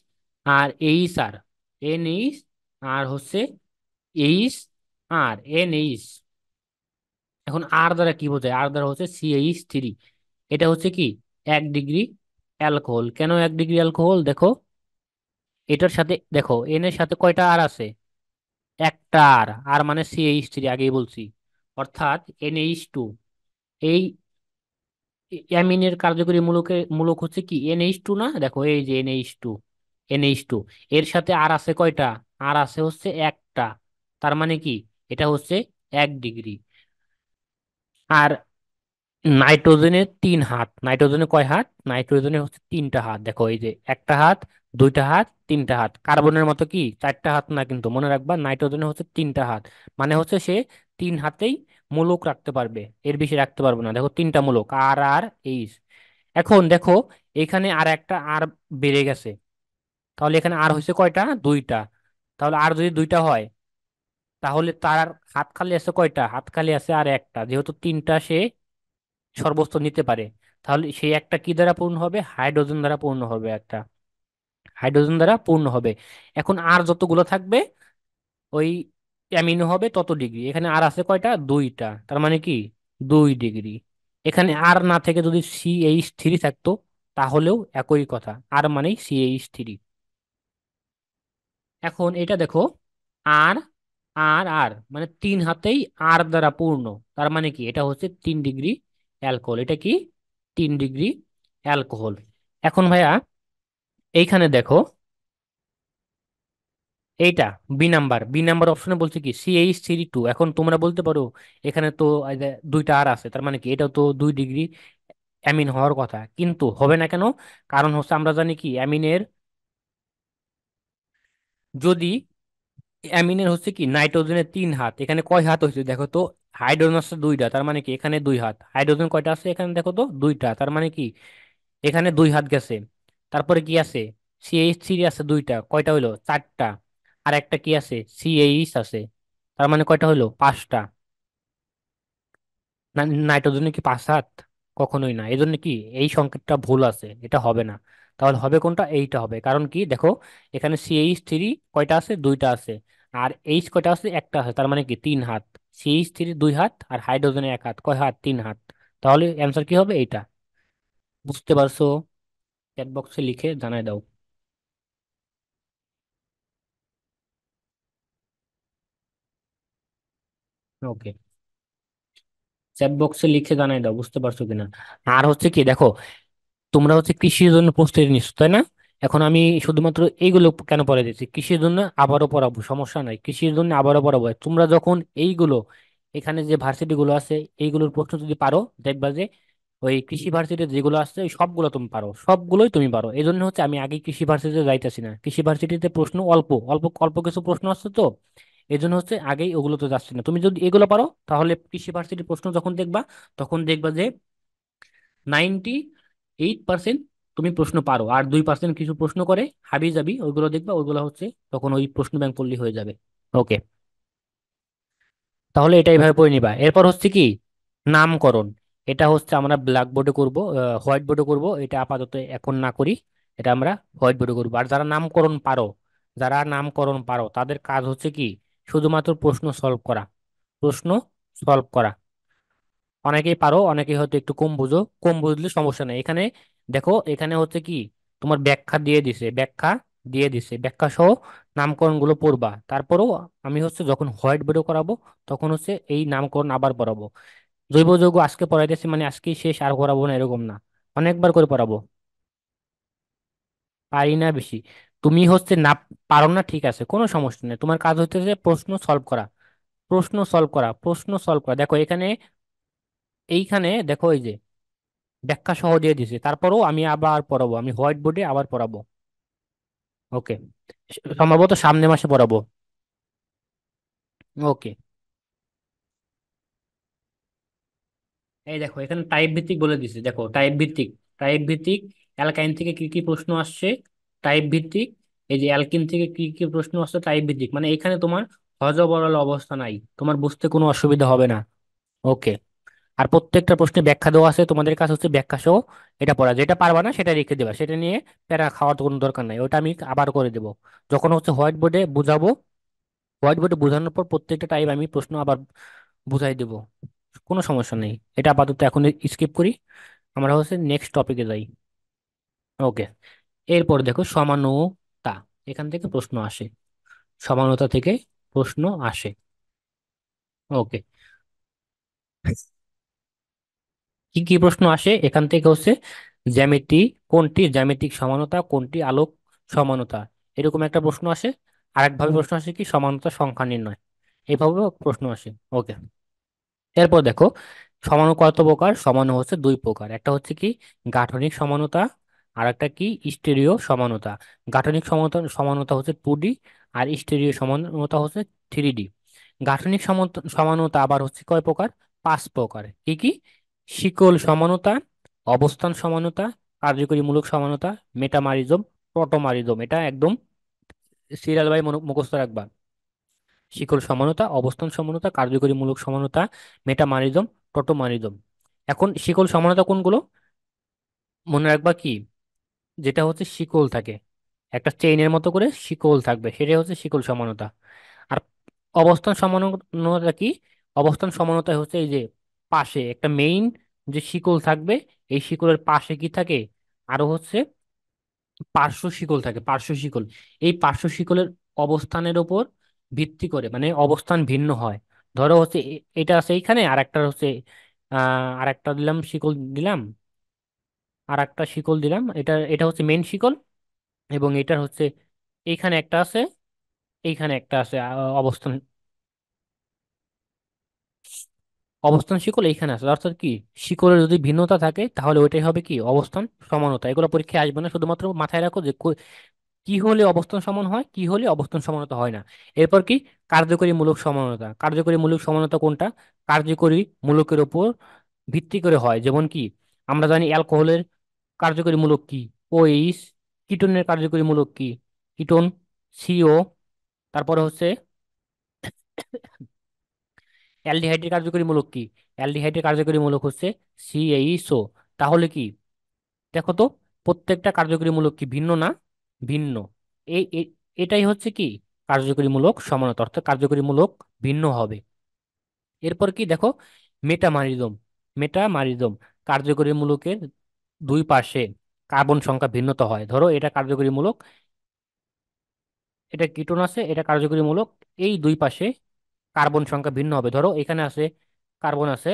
আর HR, NH আর হচ্ছে NH। এখন আর দ্বারা কি বোঝায়? আর দ্বারা হচ্ছে CH3। এটা হচ্ছে কি 1 ডিগ্রি অ্যালকোহল। কেন 1 ডিগ্রি অ্যালকোহল? দেখো এটার সাথে দেখো এন এর সাথে কয়টা আর আছে? একটা আর, আর মানে CH3, আগেই বলছি। অর্থাৎ NH2। এই অ্যামিনের কার্যকরী মূলক হচ্ছে কি NH2 না? দেখো এই যে NH2, NH2 এর সাথে আর আছে কয়টা? আর আছে হচ্ছে একটা, তার মানে কি এটা হচ্ছে 1 ডিগ্রি। আর নাইট্রোজেনের 3 হাত, নাইট্রোজেনের কয় হাত? নাইট্রোজেনের হচ্ছে 3টা হাত, দেখো এই যে একটা হাত, 2টা হাত, 3টা হাত। কার্বনের মতো কি 4টা হাত না, কিন্তু মনে রাখবা নাইট্রোজেনের হচ্ছে 3টা হাত। মানে হচ্ছে সে 3 হাতেই মূলক রাখতে পারবে, এর বেশি রাখতে পারবে না। দেখো 3টা মূলক আর আর এইচ। এখন দেখো এখানে আর একটা আর বেড়ে গেছে, তাহলে এখানে আর হয়েছে কয়টা? 2টা। তাহলে আর যদি 2টা হয়, তাহলে তার হাত খালি আছে কয়টা? হাত খালি আছে আর একটা, যেহেতু 3টা সে সর্বোচ্চ নিতে পারে। তাহলে সেই একটা কি দ্বারা পূর্ণ হবে? হাইড্রোজেন দ্বারা পূর্ণ হবে, একটা হাইড্রোজেন দ্বারা পূর্ণ হবে। এখন আর যতগুলো থাকবে ওই অ্যামিনো হবে তত ডিগ্রি। এখানে আর আছে কয়টা? 2টা, তার মানে কি 2 ডিগ্রি। এখানে আর না থেকে যদি CH3 থাকতো, তাহলেও একই কথা, আর মানেই CH3। এখন এটা দেখো আর আর আর মানে 3 হাতেই আর দ্বারা পূর্ণ, তার মানে কি এটা হচ্ছে 3 ডিগ্রি অ্যালকোহল। এটা কি 3 ডিগ্রি অ্যালকোহল। এখন ভাইয়া এইখানে দেখো এইটা বি নাম্বার অপশনে বলছে কি CH3 2। এখন তোমরা বলতে পারো এখানে তো এই যে 2টা আর আছে, তার মানে কি এটা তো 2 ডিগ্রি অ্যামিন হওয়ার কথা, কিন্তু হবে না কেন? কারণ হচ্ছে আমরা জানি কি অ্যামিনের, যদি অ্যামিনের হচ্ছে কি নাইট্রোজেনের 3 হাত, এখানে কয় হাত হয়েছে দেখো তো? হাইড্রোজেন আছে 2টা, তার মানে কি এখানে 2 হাত। হাইড্রোজেন কয়টা আছে এখানে দেখো তো? 2টা, তার মানে কি এখানে 2 হাত গেছে। তারপরে কি আছে? CH3 আছে 2টা, কয়টা হইলো? 4টা। আর একটা কি আছে? CH আছে, তার মানে কয়টা হইলো? 5টা। নাইট্রোজেনের কি 5 হাত? কখনোই না। এই জন্য কি, এই সংকেতটা ভুল আছে, এটা হবে না। তাহলে হবে কোনটা? এইটা হবে। কারণ কি দেখো, এখানে CH3 কয়টা আছে? দুইটা আছে। আর এইচ কয়টা আছে? একটা আছে। তার মানে কি 3 হাত। CH3 2 হাত, আর হাইড্রোজেনের 1 হাত। কয় হাত? 3 হাত। তাহলে অ্যান্সার কি হবে? এইটা। বুঝতে পারছো? চ্যাট বক্সে লিখে জানাই দাও। ওকে, চ্যাট বক্সে লিখে জানাই দাও বুঝতে পারছো কিনা। আর হচ্ছে কি দেখো, তোমরা হচ্ছে কৃষির জন্য প্রস্তুতি নিচ্ছ তাই না? এখন আমি শুধুমাত্র এইগুলো কেন পড়াই দিচ্ছি, কৃষির জন্য আবারও পড়াবো, সমস্যা নাই, কৃষির জন্য আবারও পড়াবো। তোমরা যখন এইগুলো, এখানে যে ভার্সিটি গুলো আছে, এইগুলোর প্রশ্ন যদি পারো, দেখবা যে ওই কৃষি ভার্সিটিতে যেগুলো আছে ওই সবগুলো তুমি পারো, সবগুলোই তুমি পারো। এই জন্য হচ্ছে আমি আগে কৃষি ভার্সিটিতে যাইতেছি না। কৃষি ভার্সিটিতে প্রশ্ন অল্প অল্প অল্প কিছু প্রশ্ন আসছে তো, এই জন্য হচ্ছে আগেই ওগুলো তো যাচ্ছে না। তুমি যদি এগুলো পারো, তাহলে কৃষি ভার্সিটির প্রশ্ন যখন দেখবা, তখন দেখবা যে 98% তুমি প্রশ্ন পারো। আর 2% কিছু প্রশ্ন করে হাবি যাবি, ওইগুলো দেখবা, ওইগুলো হচ্ছে তখন ওই প্রশ্ন ব্যাংক পড়লে হয়ে যাবে। ওকে, তাহলে এটা এইভাবে পড়ে নিবা। এরপর হচ্ছে কি, নামকরণ। এটা হচ্ছে আমরা ব্ল্যাক বোর্ডে করবো, হোয়াইট বোর্ডে করবো। এটা আপাতত এখন না করি, এটা আমরা হোয়াইট বোর্ডে করবো। আর যারা নামকরণ পারো, যারা নামকরণ পারো তাদের কাজ হচ্ছে কি, শুধুমাত্র প্রশ্ন সলভ করা, প্রশ্ন সলভ করা। অনেকেই পারো, অনেকেই হয়তো একটু কম বুঝো, কম বুঝলে সমস্যা নেই। এখানে দেখো, এখানে হচ্ছে কি, তোমার ব্যাখ্যা দিয়ে দিছে, ব্যাখ্যা দিয়ে দিছে, ব্যাখ্যা সহ নামকরণ গুলো পড়বা। তারপরেও আমি হচ্ছে যখন হোয়াইট বোর্ডে করাবো, তখন হচ্ছে এই নামকরণ আবার পড়াবো। জৈব যৌগ আজকে পড়াইতেছি মানে আজকেই শেষ, আর পড়াবো না এরকম না, অনেকবার করে পড়াবো। পারি না বেশি। তুমি হচ্ছে না পারো না, ঠিক আছে, কোনো সমস্যা নেই। তোমার কাজ হচ্ছে যে প্রশ্ন সলভ করা, প্রশ্ন সলভ করা, প্রশ্ন সলভ করা। দেখো এখানে, এইখানে দেখো, এই যে ব্যাখ্যা সহ দিয়ে দিছে, তারপরেও আমি আবার পড়াবো, আমি হোয়াইট বোর্ডে আবার পড়াবো। ওকে, সম্ভবত সামনে মাসে পড়াবো। ওকে, এই দেখো এখানে টাইপ ভিত্তিক বলে দিছে, দেখো টাইপ ভিত্তিক, টাইপ ভিত্তিক অ্যালকাইন থেকে কি কি প্রশ্ন আসছে, টাইপ ভিত্তিক। এই যে অ্যালকিন থেকে কি কি প্রশ্ন আসছে টাইপ ভিত্তিক, মানে এখানে তোমার হযবরল অবস্থা নাই, তোমার বুঝতে কোনো অসুবিধা হবে না। ওকে, আর প্রত্যেকটা প্রশ্নে ব্যাখ্যা দেওয়া আছে, তোমাদের কাছে হচ্ছে ব্যাখ্যা সহ এটা পড়া। যেটা পারবা না সেটা রেখে দেবা, সেটা নিয়ে প্যারা খাওয়ার তো কোনো দরকার নাই, ওটা আমি আবার করে দেবো যখন হচ্ছে হোয়াইট বোর্ডে বুঝাবো। হোয়াইট বোর্ডে বোঝানোর পর প্রত্যেকটা টাইপ আমি প্রশ্ন আবার বুঝাই দেবো, কোনো সমস্যা নেই। এটা আপাতত এখন স্কিপ করি, আমরা হচ্ছে নেক্সট টপিকে যাই। ওকে, এরপর দেখো সমানুতা, এখান থেকে প্রশ্ন আসে, সমানুতা থেকে প্রশ্ন আসে। ওকে, কি কি প্রশ্ন আসে এখান থেকে হচ্ছে, জ্যামিতি, কোনটি জ্যামিতিক সমানতা, কোনটি আলোক সমানতা, এরকম একটা প্রশ্ন আসে। আরেকভাবে প্রশ্ন আসে কি, সমানতা সংখ্যা নির্ণয়, এইভাবেও প্রশ্ন আসে। ওকে, এরপর দেখো সমাণু কত প্রকার? সমাণু হচ্ছে 2 প্রকার, একটা হচ্ছে কি গাঠনিক সমানতা, আর একটা কি স্টেরিও সমানতা। গাঠনিক সমানতা সমানতা হচ্ছে 2D, আর স্টেরিও সমানতা হচ্ছে 3D। গাঠনিক সমানতা আবার হচ্ছে কয় প্রকার? 5 প্রকার। কি কি? শিকল সমানতা, অবস্থান সমানতা, কার্যকরীমূলক সমানতা, মেটামারিজম, প্রোটোমারিজম। এটা একদম সিরিয়াল বাই মুখস্থ রাখবা। শিকল সমানতা, অবস্থান সমানতা, কার্যকরীমূলক সমানতা, মেটামারিজম, টোটোমারিজম। এখন শিকল সমানতা কোনগুলো মনে রাখবা কি, যেটা হচ্ছে শিকল থাকে, একটা চেইনের মতো করে শিকল থাকবে, সেটাই হচ্ছে শিকল সমানতা। আর অবস্থান সমানতা কি? অবস্থান সমানতা হচ্ছে এই যে পাশে একটা মেইন যে শিকল থাকবে, এই শিকলের পাশে কি থাকে, আরো হচ্ছে পার্শ্ব শিকল থাকে, পার্শ্ব শিকল। এই পার্শ্ব শিকলের অবস্থানের উপর ভিত্তি করে মানে অবস্থান ভিন্ন হয়। ধরো হচ্ছে এটা আছে এইখানে, আর একটা হচ্ছে আর একটা দিলাম শিকল দিলাম, আর একটা শিকল দিলাম, এটা এটা হচ্ছে মেন শিকল, এবং এটার হচ্ছে এইখানে একটা আছে, এইখানে একটা আছে অবস্থান, অবস্থান শিকল এইখানে আছে। অর্থাৎ কি, শিকলের যদি ভিন্নতা থাকে তাহলে ওইটাই হবে কি অবস্থান সমানতা। এগুলো পরীক্ষায় আসবে না, শুধুমাত্র মাথায় রাখো যে কি হলে অবস্থান সমান হয়, কি হলে অবস্থান সমানতা হয় না। এরপর কি, কার্যকরী মূলক সমানতা। কার্যকরী মূলক সমানতা কোনটা? কার্যকরী মূলকের উপর ভিত্তি করে হয়। যেমন কি, আমরা জানি অ্যালকোহলের কার্যকরী মূলক কি? OH। কিটোনের কার্যকরী মূলক কি? Ketone, CO। তারপরে হচ্ছে অ্যালডিহাইডের কার্যকরী মূলক কি? অ্যালডিহাইডের কার্যকরী মূলক হচ্ছে CH4। তাহলে কি, দেখো তো, প্রত্যেকটা কার্যকরী মূলক কি ভিন্ন না? ভিন্ন। এটাই হচ্ছে কি কার্যকরী মূলক সমানতা, অর্থাৎ কার্যকরী মূলক ভিন্ন হবে। এরপর কি দেখো, মেটামারিজম। মেটামারিজম, কার্যকরী মূলকের দুই পাশে কার্বন সংখ্যা ভিন্নতা হয়। ধরো এটা কার্যকরী মূলক, এটা কিটোন আছে, এটা কার্যকরী মূলক, এই দুই পাশে কার্বন সংখ্যা ভিন্ন হবে। ধরো এখানে আছে, কার্বন আছে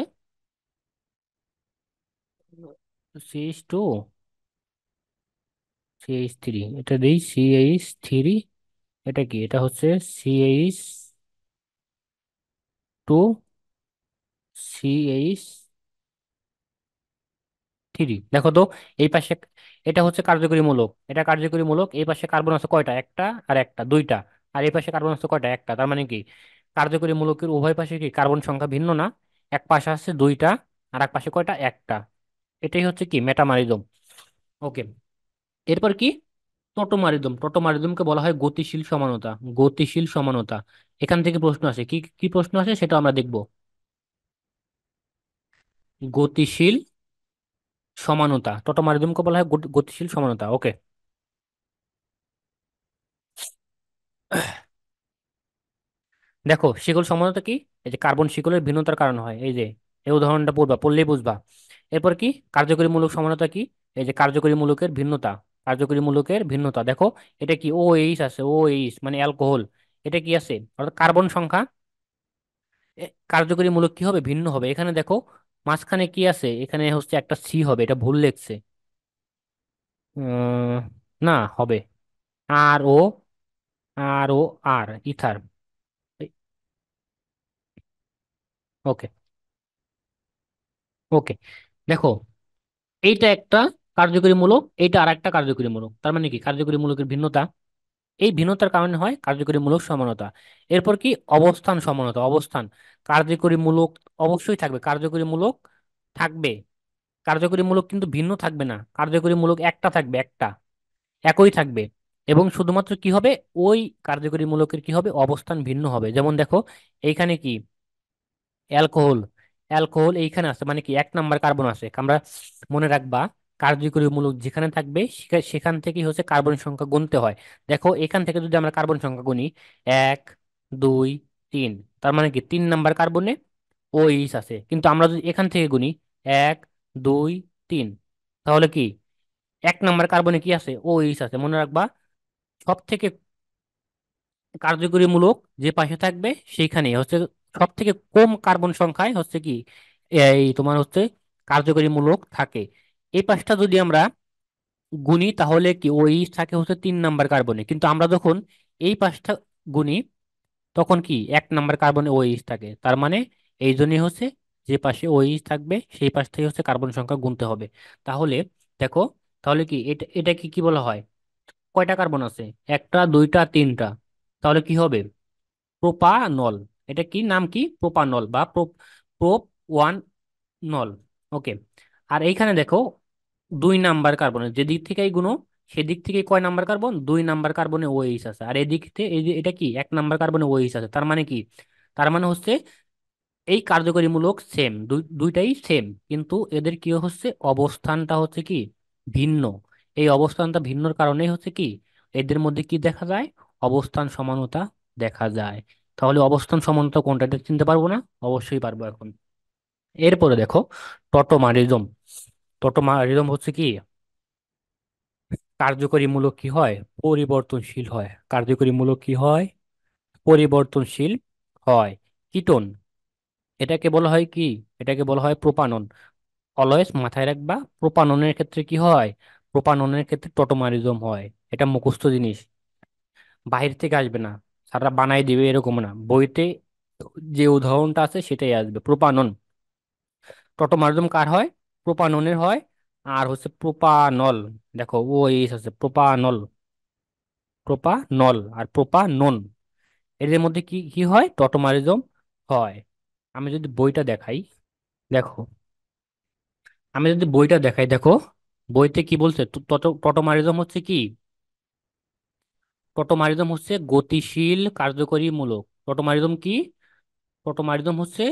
CH2, CH3, এটা দিই CH3, এটা কি, এটা হচ্ছে CH2, CH3। দেখো তো, এই পাশে এটা হচ্ছে কার্যকরী মূলক, এটা কার্যকরী মূলক, এই পাশে কার্বন আছে কয়টা, একটা আর একটা, দুইটা। আর এই পাশে কার্বন আছে কয়টা, একটা। তার মানে কি কার্যকরী মূলকের উভয় পাশে কি কার্বন সংখ্যা ভিন্ন না? এক পাশে আছে দুইটা, আর এক পাশে কয়টা, একটা। এটাই হচ্ছে কি মেটামারিজম। ওকে। এরপর কি টোটোমারিজম। টোটোমারিজমকে বলা হয় গতিশীল সমানতা। গতিশীল সমানতা, এখান থেকে প্রশ্ন আসে, কি কি প্রশ্ন আসে সেটা আমরা দেখব। গতিশীল সমানতা, টোটোমারিজমকে বলা হয় গতিশীল সমানতা। ওকে। দেখো শিকল সমানতা কি, এই যে কার্বন শিকলের ভিন্নতার কারণে হয়, এই যে এই উদাহরণটা পড়বা, পড়লেই বুঝবা। এরপর কি কার্যকরী মূলক সমানতা কি, এই যে কার্যকরী মূলকের ভিন্নতা। কার্যকরী মূলকের ভিন্নতা দেখো, এটা কি OH আছে, OH মানে অ্যালকোহল। এটা কি আছে, অর্থাৎ কার্বন সংখ্যা, কার্যকরী মূলক কি হবে, ভিন্ন হবে। এখানে দেখো মাঝখানে কি আছে, এখানে হচ্ছে একটা সি হবে, এটা ভুল লেখছে। উম, না হবে RO, ROR, ইথার। ওকে। ওকে। দেখো এইটা একটা কার্যকরী মূলক, এইটা আর একটা কার্যকরী মূলক, তার মানে কি কার্যকরী মূলকের ভিন্নতা। এই ভিন্নতার কারণে হয় কার্যকরী মূলক সমানতা। এরপর কি অবস্থান সমানতা। অবস্থান, কার্যকরী মূলক অবশ্যই থাকবে, কার্যকরী মূলক থাকবে, কার্যকরী মূলক কিন্তু ভিন্ন থাকবে না, কার্যকরী মূলক একটা থাকবে, একটা একই থাকবে। এবং শুধুমাত্র কি হবে, ওই কার্যকরী মূলকের কি হবে, অবস্থান ভিন্ন হবে। যেমন দেখো এইখানে কি অ্যালকোহল, অ্যালকোহল এইখানে আছে, মানে কি এক নাম্বার কার্বন আছে। আমরা মনে রাখবা, কার্যকরী মূলক যেখানে থাকবে সেখান থেকেই হচ্ছে কার্বন সংখ্যা গুনতে হয়। দেখো এখান থেকে যদি আমরা কার্বন সংখ্যা গুনি, 1, 2, 3, তার মানে কি 3 নাম্বার কার্বনে OH আছে। কিন্তু আমরা যদি এখান থেকে গুনি 1, 2, 3, তাহলে কি 1 নাম্বার কার্বনে কি আছে, OH আছে। মনে রাখবা, সব থেকে কার্যকরী মূলক যে পাশে থাকবে সেইখানে হচ্ছে সব থেকে কম কার্বন সংখ্যায় হচ্ছে কি এই তোমার হচ্ছে কার্যকরী মূলক থাকে। এই পাশটা যদি আমরা গুনি তাহলে কি ওই থাকে হচ্ছে 3 নাম্বার কার্বনে, কিন্তু আমরা যখন এই পাশটা গুনি তখন কি 1 নাম্বার কার্বনে ওইচ থাকে। তার মানে এই জন্যই হচ্ছে যে পাশে ওইচ থাকবে সেই পাশ থেকে হচ্ছে কার্বন সংখ্যা গুনতে হবে। তাহলে দেখো, তাহলে কি এটা এটা কি কি বলা হয়, কয়টা কার্বন আছে, একটা, দুইটা, তিনটা। তাহলে কি হবে, প্রোপানল। এটা কি নাম, কি প্রোপানল বা প্রোপ 1 নল। ওকে। আর এইখানে দেখো 2 নাম্বার কার্বনের যেদিক থেকেই গুণ সেদিক থেকে কয় নাম্বার কার্বন, 2 নাম্বার কার্বনে ওএইচ আছে। আর এদিক থেকে এই যে এটা কি 1 নাম্বার কার্বনে ওএইচ আছে। তার মানে কি, তার মানে হচ্ছে এই কার্যকরীমূলক সেম, দুইটাই সেম, কিন্তু এদের কি হচ্ছে অবস্থানটা হচ্ছে কি ভিন্ন। এই অবস্থানটা ভিন্নর কারণেই হচ্ছে কি এদের মধ্যে কি দেখা যায়, অবস্থান সমানতা দেখা যায়। তাহলে অবস্থান সমানতা কোনটা, এটা চিনতে পারবো না? অবশ্যই পারবো এখন। এরপরে দেখো টটোমারিজম। টটোমারিজম হচ্ছে কি কার্যকরী মূলক কি হয়, পরিবর্তনশীল হয়। কার্যকরী মূলক কি হয়, পরিবর্তনশীল হয়। কিটোন, এটাকে বলা হয় কি, এটাকে বলা হয় প্রোপানন। অলওয়েজ মাথায় রাখবা, প্রোপাননের ক্ষেত্রে কি হয়, প্রোপাননের ক্ষেত্রে টটোমারিজম হয়। এটা মুখস্থ জিনিস, বাহির থেকে আসবে না, স্যাররা বানাই দিবে এরকম না, বইতে যে উদাহরণটা আছে সেটাই আসবে। প্রোপানন, টটোমারিজম কার হয়, প্রোপাননের হয়। আর হচ্ছে প্রোপানল, দেখো ও এস আছে, প্রোপানল, প্রোপানল আর প্রোপানন, এদের মধ্যে কি কি হয়, টটোমারিজম হয়। আমি যদি বইটা দেখাই, দেখো আমি যদি বইটা দেখাই, দেখো বইতে কি বলছে, টটোমারিজম হচ্ছে কি, টটোমারিজম হচ্ছে গতিশীল কার্যকরী মূলক। টটোমারিজম কি, প্রোটোমারিজম হচ্ছে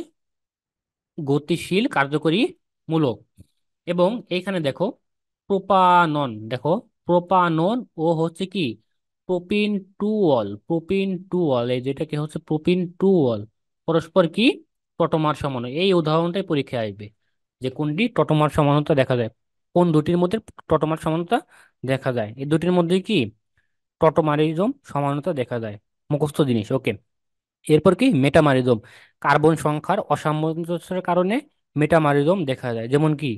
গতিশীল কার্যকরী মূলক। এবং এইখানে দেখো প্রোপানন, দেখো প্রোপানন ও হচ্ছে কি propene to all, propene to all, এই যেটাকে হচ্ছে প্রোপিন টু অল পরস্পর কি টটোমার সমানু। এই উদাহরণটাই পরীক্ষায় আসবে যে কোনটি টটোমার সমানতা দেখা যায়, কোন দুটির মধ্যে টটোমার সমানতা দেখা যায়। এই দুটির মধ্যে কি টটোমারিজম সমানতা দেখা যায়, মুখস্থ জিনিস। ওকে, এরপর কি মেটামারিজম, কার্বন সংখ্যার অসামঞ্জস্যের কারণে মেটামারিজম দেখা যায়। যেমন কি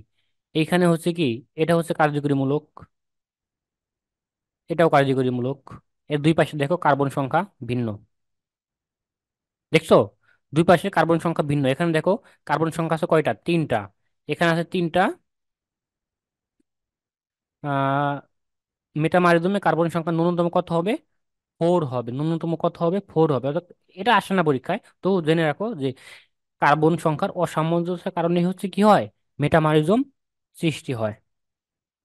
এইখানে হচ্ছে কি এটা হচ্ছে কার্যকরীমূলক, এটাও কার্যকরীমূলক, এর দুই পাশে দেখো কার্বন সংখ্যা ভিন্ন, দেখছো দুই পাশে কার্বন সংখ্যা ভিন্ন। এখানে দেখো কার্বন সংখ্যা আছে কয়টা, তিনটা, এখানে আছে তিনটা। আহ মেটামারিজমে কার্বন সংখ্যা ন্যূনতম কত হবে, ফোর হবে, ন্যূনতম কত হবে, ফোর হবে। অর্থাৎ এটা আসে না পরীক্ষায়, তো জেনে রাখো যে কার্বন সংখ্যার অসামঞ্জস্যের কারণে হচ্ছে কি হয়, মেটামারিজম সৃষ্টি হয়।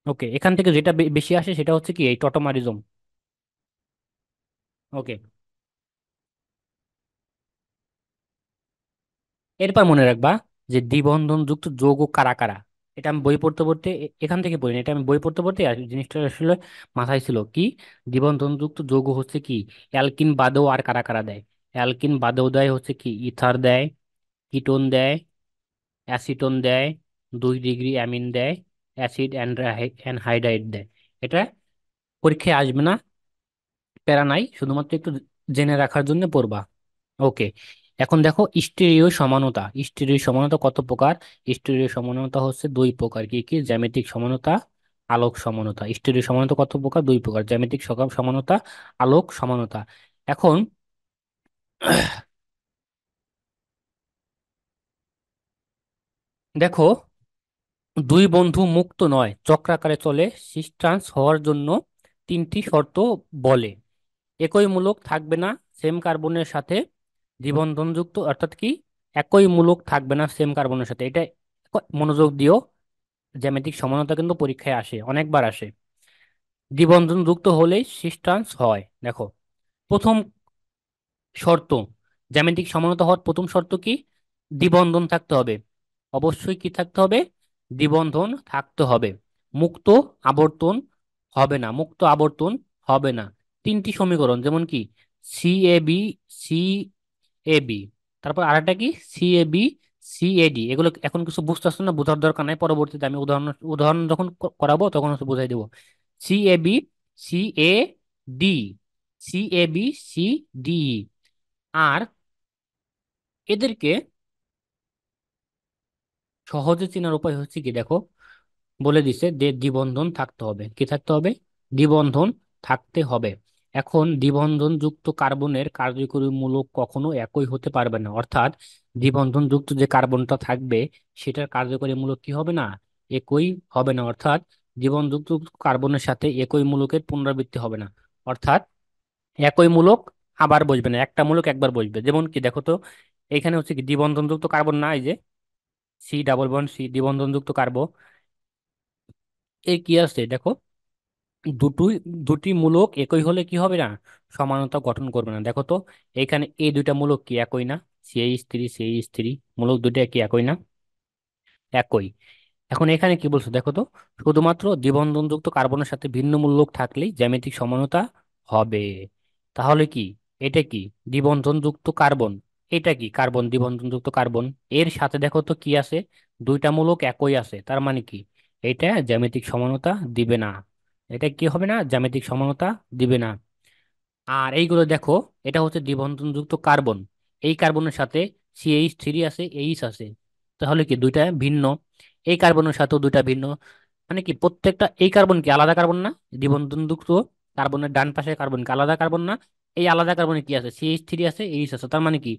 ওকে, এখান থেকে যেটা বেশি আসে সেটা হচ্ছে কি এই টটোমারিজম। ওকে, এরপর মনে রাখবা যে দ্বিবন্ধন যুক্ত যৌগ কারা কারা। এটা আমি বই পড়তে পড়তে এখান থেকে পড়িনি, এটা আমি বই পড়তে পড়তে জিনিসটা আসলে মাথায় ছিল কি, দ্বিবন্ধন যুক্ত যৌগ হচ্ছে কি অ্যালকিন বাদেও আর কারা কারা দেয়। অ্যালকিন বাদেও দেয় হচ্ছে কি ইথার দেয়, কিটোন দেয়, অ্যাসিটোন দেয়, 2 ডিগ্রি অ্যামিন দেয়, অ্যাসিড অ্যানহাইড্রাইড দেয়। এটা পরীক্ষায় আসবে না, প্যারা নাই, শুধুমাত্র একটু জেনে রাখার জন্য পড়বা। ওকে, এখন দেখো স্টিরিও সমানতা, স্টিরিও সমানতা কত প্রকার। স্টিরিও সমানতা হচ্ছে দুই প্রকার, কি কি, জ্যামিতিক সমানতা, আলোক সমানতা। স্টিরিও সমানতা কত প্রকার, দুই প্রকার, জ্যামিতিক সমানতা, আলোক সমানতা। এখন দেখো দুই বন্ধু মুক্ত নয় চক্রাকারে চলে সিস্টান্স হওয়ার জন্য তিনটি শর্ত বলে। একই মূলক থাকবে না সেম কার্বনের সাথে দ্বিবন্ধনযুক্ত, অর্থাৎ কি একই মূলক থাকবে না সেম কার্বনের সাথে, এটা মনোযোগ দিও। জ্যামিতিক সমানতা কিন্তু পরীক্ষায় আসে, অনেকবার আসে। দ্বিবন্ধনযুক্ত হলেই সিস্টান্স হয়। দেখো প্রথম শর্ত, জ্যামিতিক সমানতা হওয়ার প্রথম শর্ত কি, দ্বিবন্ধন থাকতে হবে। অবশ্যই কি থাকতে হবে, দ্বিবন্ধন থাকতে হবে। মুক্ত আবর্তন হবে না, মুক্ত আবর্তন হবে না। তিনটি সমীকরণ যেমন কি C A B, C A B, তারপর আরেকটা কি C A B, C A D, এগুলো এখন কিছু বুঝতেছো না, বোঝার দরকার নাই, পরবর্তীতে আমি উদাহরণ উদাহরণ যখন করাবো তখন হচ্ছে বুঝাই দেবো। C A B, C A D, C A B, C D. আর এদেরকে সহজে চেনার উপায় হচ্ছে কি, দেখো বলে দিছে যে দ্বিবন্ধন থাকতে হবে, কি থাকতে হবে, দ্বিবন্ধন থাকতে হবে। এখন দ্বিবন্ধন যুক্ত কার্বনের কার্যকরী মূলক কখনো একই হতে পারবে না, অর্থাৎ দ্বিবন্ধন যুক্ত যে কার্বনটা থাকবে সেটার কার্যকরী মূলক কি হবে না, একই হবে না। অর্থাৎ দ্বিবন্ধনযুক্ত কার্বনের সাথে একই মূলকের পুনরাবৃত্তি হবে না, অর্থাৎ একই মূলক আবার বসবে না, একটা মূলক একবার বসবে। যেমন কি দেখো তো, এখানে হচ্ছে কি দ্বিবন্ধনযুক্ত কার্বন না, এই যে সি ডাবল বন্ড সি, দ্বিবন্ধনযুক্ত কার্বন, এর কি আছে দেখো, দুটোই, দুটি মূলক একই হলে কি হবে না, সমানতা গঠন করবে না। দেখো তো এখানে এই দুইটা মূলক কি একই না, সিএইচ 3 সিএইচ 3, মূলক দুইটা কি একই না, একই। এখন এখানে কি বলছো দেখো তো, শুধুমাত্র দ্বিবন্ধনযুক্ত কার্বনের সাথে ভিন্ন মূলক থাকলেই জ্যামিতিক সমানতা হবে। তাহলে কি এটা কি দ্বিবন্ধনযুক্ত কার্বন, এটা কি কার্বন, দ্বিবন্ধনযুক্ত কার্বন, এর সাথে দেখো তো কি আছে, দুইটা মূলক একই আছে, তার মানে কি এটা জ্যামিতিক সমানতা দিবে না, এটা কি হবে না, জ্যামিতিক সমানতা দিবে না। আর এইগুলো দেখো, এটা হচ্ছে দ্বিবন্ধনযুক্ত কার্বন, এই কার্বনের সাথে সিএইচ 3 আছে, এইচ আছে, তাহলে কি দুইটা ভিন্ন। এই কার্বনের সাথেও দুইটা ভিন্ন, মানে কি প্রত্যেকটা, এই কার্বন কি আলাদা কার্বন না, দ্বিবন্ধনযুক্ত কার্বনের ডান পাশের কার্বন কি আলাদা কার্বন না, এই আলাদা কার্বনে কি আছে, সিএইচ 3 আছে, এইচ আছে, তার মানে কি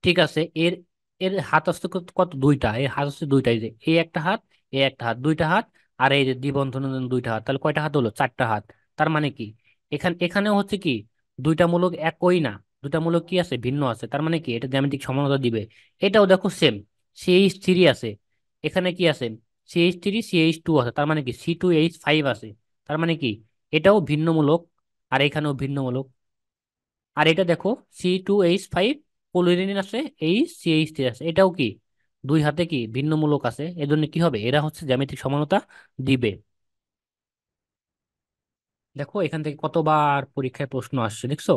ঠিক আছে। এর এর হাত আসছে কত কত? দুইটা, এর হাত হচ্ছে দুইটাই, যে এই একটা হাত, এই একটা হাত, দুইটা হাত। আর এই যে দ্বিবন্ধনের জন্য দুইটা হাত, তাহলে কয়টা হাত হলো, চারটা হাত। তার মানে কি এখানেও হচ্ছে কি দুইটা মূলক একই না, দুইটা মূলক কি আছে, ভিন্ন আছে, তার মানে কি এটা জ্যামিতিক সমানতা দিবে। এটাও দেখো সেম, সিএইচ 3 আছে, এখানে কি আছে, সিএইচ 3 সিএইচ 2 আছে, তার মানে কি C2H5 আছে, তার মানে কি এটাও ভিন্ন মূলক, আর এখানেও ভিন্ন মূলক। আর এটা দেখো C2H5 ক্লোরিন আছে, CH3 আছে, এটাও কি দুই হাতে কি ভিন্ন মূলক আছে, এজন্য কি হবে, এরা হচ্ছে জ্যামিতিক সমানতা দিবে। দেখো এখান থেকে কতবার পরীক্ষায় প্রশ্ন আসছে দেখছো।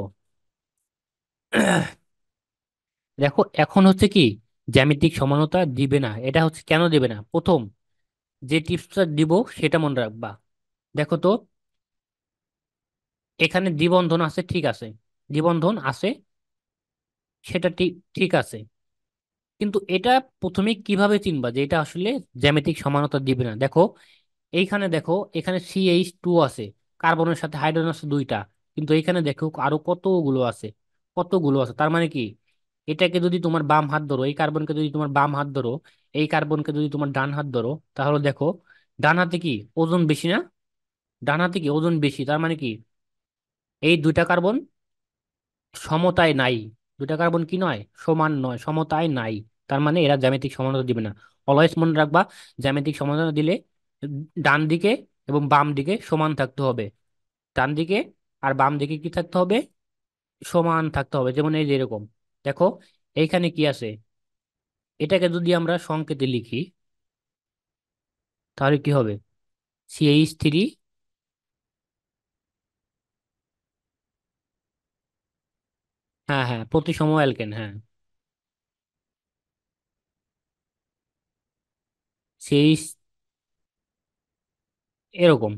দেখো এখন হচ্ছে কি জ্যামিতিক সমানতা দিবে না, এটা হচ্ছে কেন দিবে না, প্রথম যে টিপসটা দিব সেটা মনে রাখবা। দেখো তো, এখানে দ্বিবন্ধন আছে ঠিক আছে, দ্বিবন্ধন আছে, সেটা ঠিক ঠিক আছে, কিন্তু এটা প্রথমে কিভাবে চিনবা যে এটা আসলে জ্যামিতিক সমানতা দিবে না। দেখো এইখানে দেখো, এখানে CH2 আছে, কার্বনের সাথে হাইড্রোজেন আছে দুইটা, কিন্তু এইখানে দেখো আরো কতগুলো আছে, কতগুলো আছে, তার মানে কি এটাকে যদি তোমার বাম হাত ধরো, এই কার্বনকে যদি তোমার বাম হাত ধরো, এই কার্বনকে যদি তোমার ডান হাত ধরো, তাহলে দেখো ডান হাতে কি ওজন বেশি না, ডান হাতে কি ওজন বেশি, তার মানে কি এই দুইটা কার্বন সমতায় নাই, দুইটা কার্বন কি নয়, সমান নয়, সমতায় নাই, তার মানে এরা জ্যামিতিক সমানতা দিবে না। অলওয়েজ মনে রাখবা, জ্যামিতিক সমানতা দিলে ডান দিকে এবং বাম দিকে সমান থাকতে হবে, ডান দিকে আর বাম দিকে কি থাকতে হবে, সমান থাকতে হবে। যেমন এই যে এরকম, দেখো এইখানে কি আছে, এটাকে যদি আমরা সংকেতে লিখি তাহলে কি হবে, CH3, হ্যাঁ হ্যাঁ প্রতিসম অ্যালকেন, হ্যাঁ CH এরকম,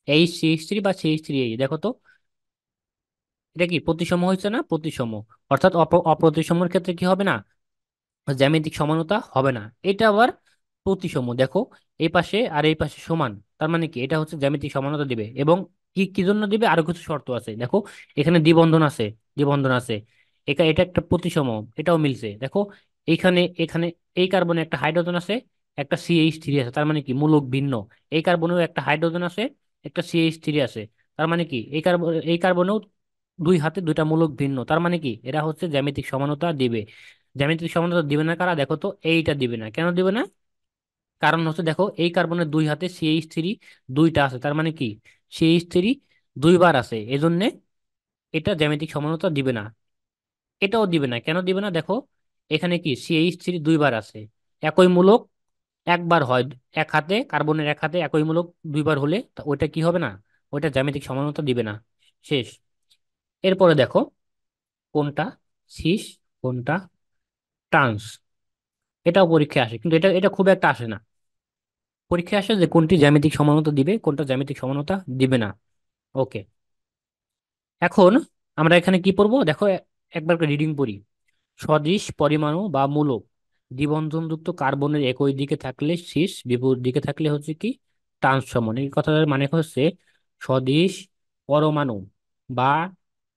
CH3 বা CH3, দেখো তো এটা কি প্রতিসম হয়েছে না, প্রতিসম, অর্থাৎ অপ্রতিসমর ক্ষেত্রে কি হবে না, জ্যামিতিক সমানতা হবে না। এটা আবার প্রতিসম, দেখো এই পাশে আর এই পাশে সমান, তার মানে কি এটা হচ্ছে জ্যামিতিক সমানতা দিবে। এবং কি কি জন্য দিবে, আরো কিছু শর্ত আছে, দেখো এখানে দ্বিবন্ধন আছে, দ্বিবন্ধন আছে, এটা একটা প্রতিসম, এটাও মিলছে, দেখো এইখানে এখানে এই কার্বনে একটা হাইড্রোজেন আছে, একটা CH3 আছে, তার মানে কি মূলক ভিন্ন, এই কার্বনেও একটা হাইড্রোজেন আছে, একটা CH3 আছে, তার মানে কি এই কার্বনেও দুই হাতে দুইটা মূলক ভিন্ন, তার মানে কি এরা হচ্ছে জ্যামিতিক সমানতা দিবে। জ্যামিতিক সমানতা দিবে না কারা, দেখো তো এইটা দিবে না, কেন দিবে না, কারণ হচ্ছে দেখো এই কার্বনের দুই হাতে CH3 দুইটা আছে, তার মানে কি CH3 দুইবার আছে, এজন্য এটা জ্যামিতিক সমানতা দিবে না। এটাও দিবে না, কেন দিবে না, দেখো এখানে কি CH3 দুইবার আছে, একই মূলক একবার হয়, এক হাতে কার্বনের এক হাতে একই মূলক দুইবার হলে তা ওইটা কি হবে না, ওইটা জ্যামিতিক সমানতা দিবে না। শেষ। এরপরে দেখো কোনটা সিস, কোনটা ট্রান্স, এটাও পরীক্ষায় আসে, কিন্তু এটা এটা খুব একটা আসে না। পরীক্ষায় আসে যে কোনটি জ্যামিতিক সমানতা দিবে, কোনটা জ্যামিতিক সমানতা দিবে না। ওকে, এখন আমরা এখানে কি পড়বো, দেখো একবার রিডিং পড়ি। সদৃশ পরমাণু বা মূলক দ্বিবন্ধনযুক্ত কার্বনের একই দিকে থাকলে সিস, বিপরীত দিকে থাকলে হচ্ছে কি ট্রান্স সমান। এই কথাটার মানে হচ্ছে সদৃশ পরমাণু বা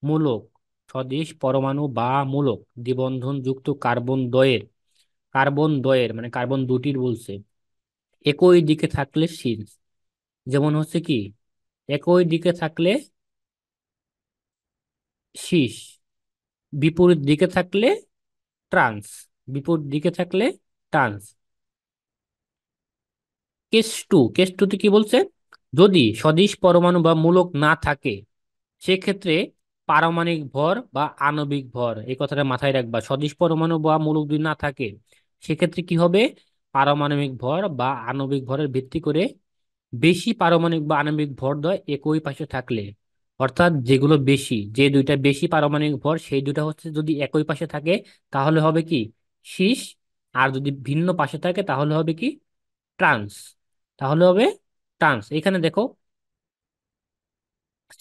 মূলক, সদৃশ পরমাণু বা মূলক দ্বিবন্ধনযুক্ত কার্বন দ্বয়ের মানে কার্বন দুটির বলছে একই দিকে থাকলে সিস, যেমন হচ্ছে কি একই দিকে থাকলে সিস, বিপরীত দিকে থাকলে ট্রান্স, বিপরীত দিকে থাকলে ট্রান্স। কেস টুতে কি বলছে, যদি সদিশ পরমাণু বা মূলক না থাকে সেক্ষেত্রে পারমাণবিক ভর বা আণবিক ভর, এই কথাটা মাথায় রাখবা, সদিশ পরমাণু বা মূলক যদি না থাকে সেক্ষেত্রে কি হবে, পারমাণবিক ভর বা আণবিক ভরের ভিত্তি করে বেশি পারমাণবিক বা আণবিক ভর দ্বয় একই পাশে থাকলে, অর্থাৎ যেগুলো বেশি, যে দুইটা বেশি পারমাণবিক ভর সেই দুইটা হচ্ছে যদি একই পাশে থাকে তাহলে হবে কি শীষ, আর যদি ভিন্ন পাশে থাকে তাহলে হবে কি ট্রান্স, তাহলে হবে ট্রান্স। এখানে দেখো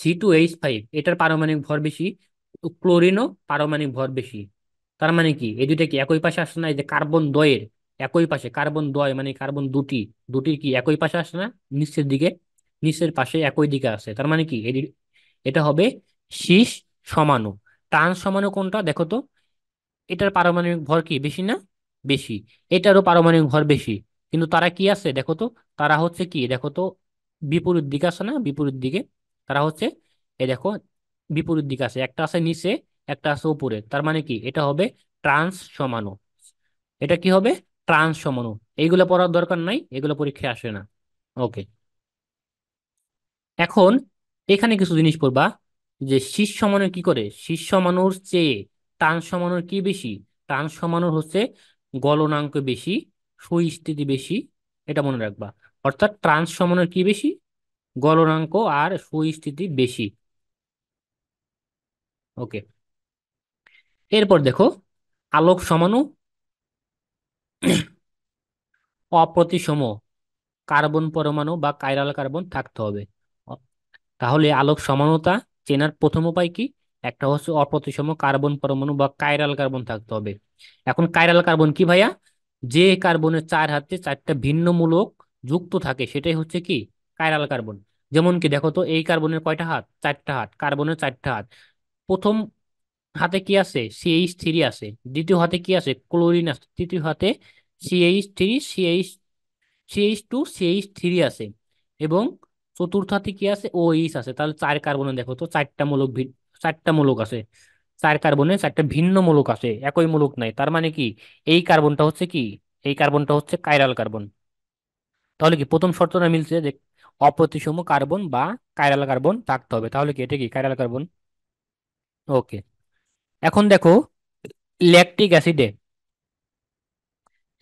C2H5 এটার পারমাণবিক ভর বেশি, ক্লোরিনও পারমাণবিক ভর বেশি, তার মানে কি এই দুইটা কি একই পাশে আসছে না, এই যে কার্বন দ্বয়ের একই পাশে, কার্বন দ্বয় মানে কার্বন দুটি, দুটির কি একই পাশে আসছে না, নিচের দিকে, নিচের পাশে একই দিকে আছে, তার মানে কি এটা হবে শীষ সমাণু। ট্রান্স সমাণু কোনটা দেখো তো, এটার পারমাণবিক ভর কি বেশি না, বেশি, এটারও পারমাণবিক ভর বেশি, কিন্তু তারা কি আছে দেখো তো, তারা হচ্ছে কি দেখো তো বিপরীত দিকে আছে না, বিপরীত দিকে, তারা হচ্ছে এই দেখো বিপরীত দিকে আছে, একটা আছে নিচে একটা আছে উপরে, তার মানে কি এটা হবে ট্রান্স সমাণু, এটা কি হবে ট্রান্স সমাণু। এইগুলো পড়ার দরকার নাই, এগুলো পরীক্ষায় আসে না। ওকে, এখন এখানে কিছু জিনিস পড়বা, যে শীর্ষ সমাণু কি করে, শীর্ষ সমাণুর চেয়ে ট্রান্স সমানুর কি বেশি? ট্রান্স সমানুর হচ্ছে গলনাঙ্ক বেশি, সুস্থিতি বেশি। এটা মনে রাখবা। অর্থাৎ ট্রান্স সমানুর কি বেশি? গলনাঙ্ক আর সুস্থিতি বেশি। ওকে। এরপর দেখো, আলোক সমাণু অপ্রতিসম কার্বন পরমাণু বা কাইরাল কার্বন থাকতে হবে। অ- তাহলে আলোক সমানুতা চেনার প্রথম উপায় কি? একটা হচ্ছে অপ্রতিসম কার্বন পরমাণু বা কাইরাল কার্বন থাকতে হবে। এখন কাইরাল কার্বন কি ভাইয়া? যে কার্বনের চার হাতে চারটা ভিন্ন মূলক যুক্ত থাকে সেটাই হচ্ছে কি কাইরাল কার্বন। যেমন কি দেখো তো, এই কার্বনের কয়টা হাত? চারটা হাত। কার্বনের চারটা হাত। প্রথম হাতে কি আছে? CH3 আছে। দ্বিতীয় হাতে কি আছে? ক্লোরিন আছে। তৃতীয় হাতে CH3, CH2, CH3 আছে। এবং চতুর্থ হাতে কি আছে? OH আছে। তাহলে চার কার্বনে দেখো তো চারটা মূলক চারটা মূলক আছে। চার কার্বনে চারটা ভিন্ন মূলক আছে, একই মূলক নাই। তার মানে কি এই কার্বনটা হচ্ছে কি? এই কার্বনটা হচ্ছে কাইরাল কার্বন। তাহলে কি প্রথম শর্তটা মিলছে যে অপ্রতিসম কার্বন বা কাইরাল কার্বন থাকতে হবে। তাহলে কি এটা কি কাইরাল কার্বন? ওকে। এখন দেখো, ল্যাকটিক অ্যাসিডে,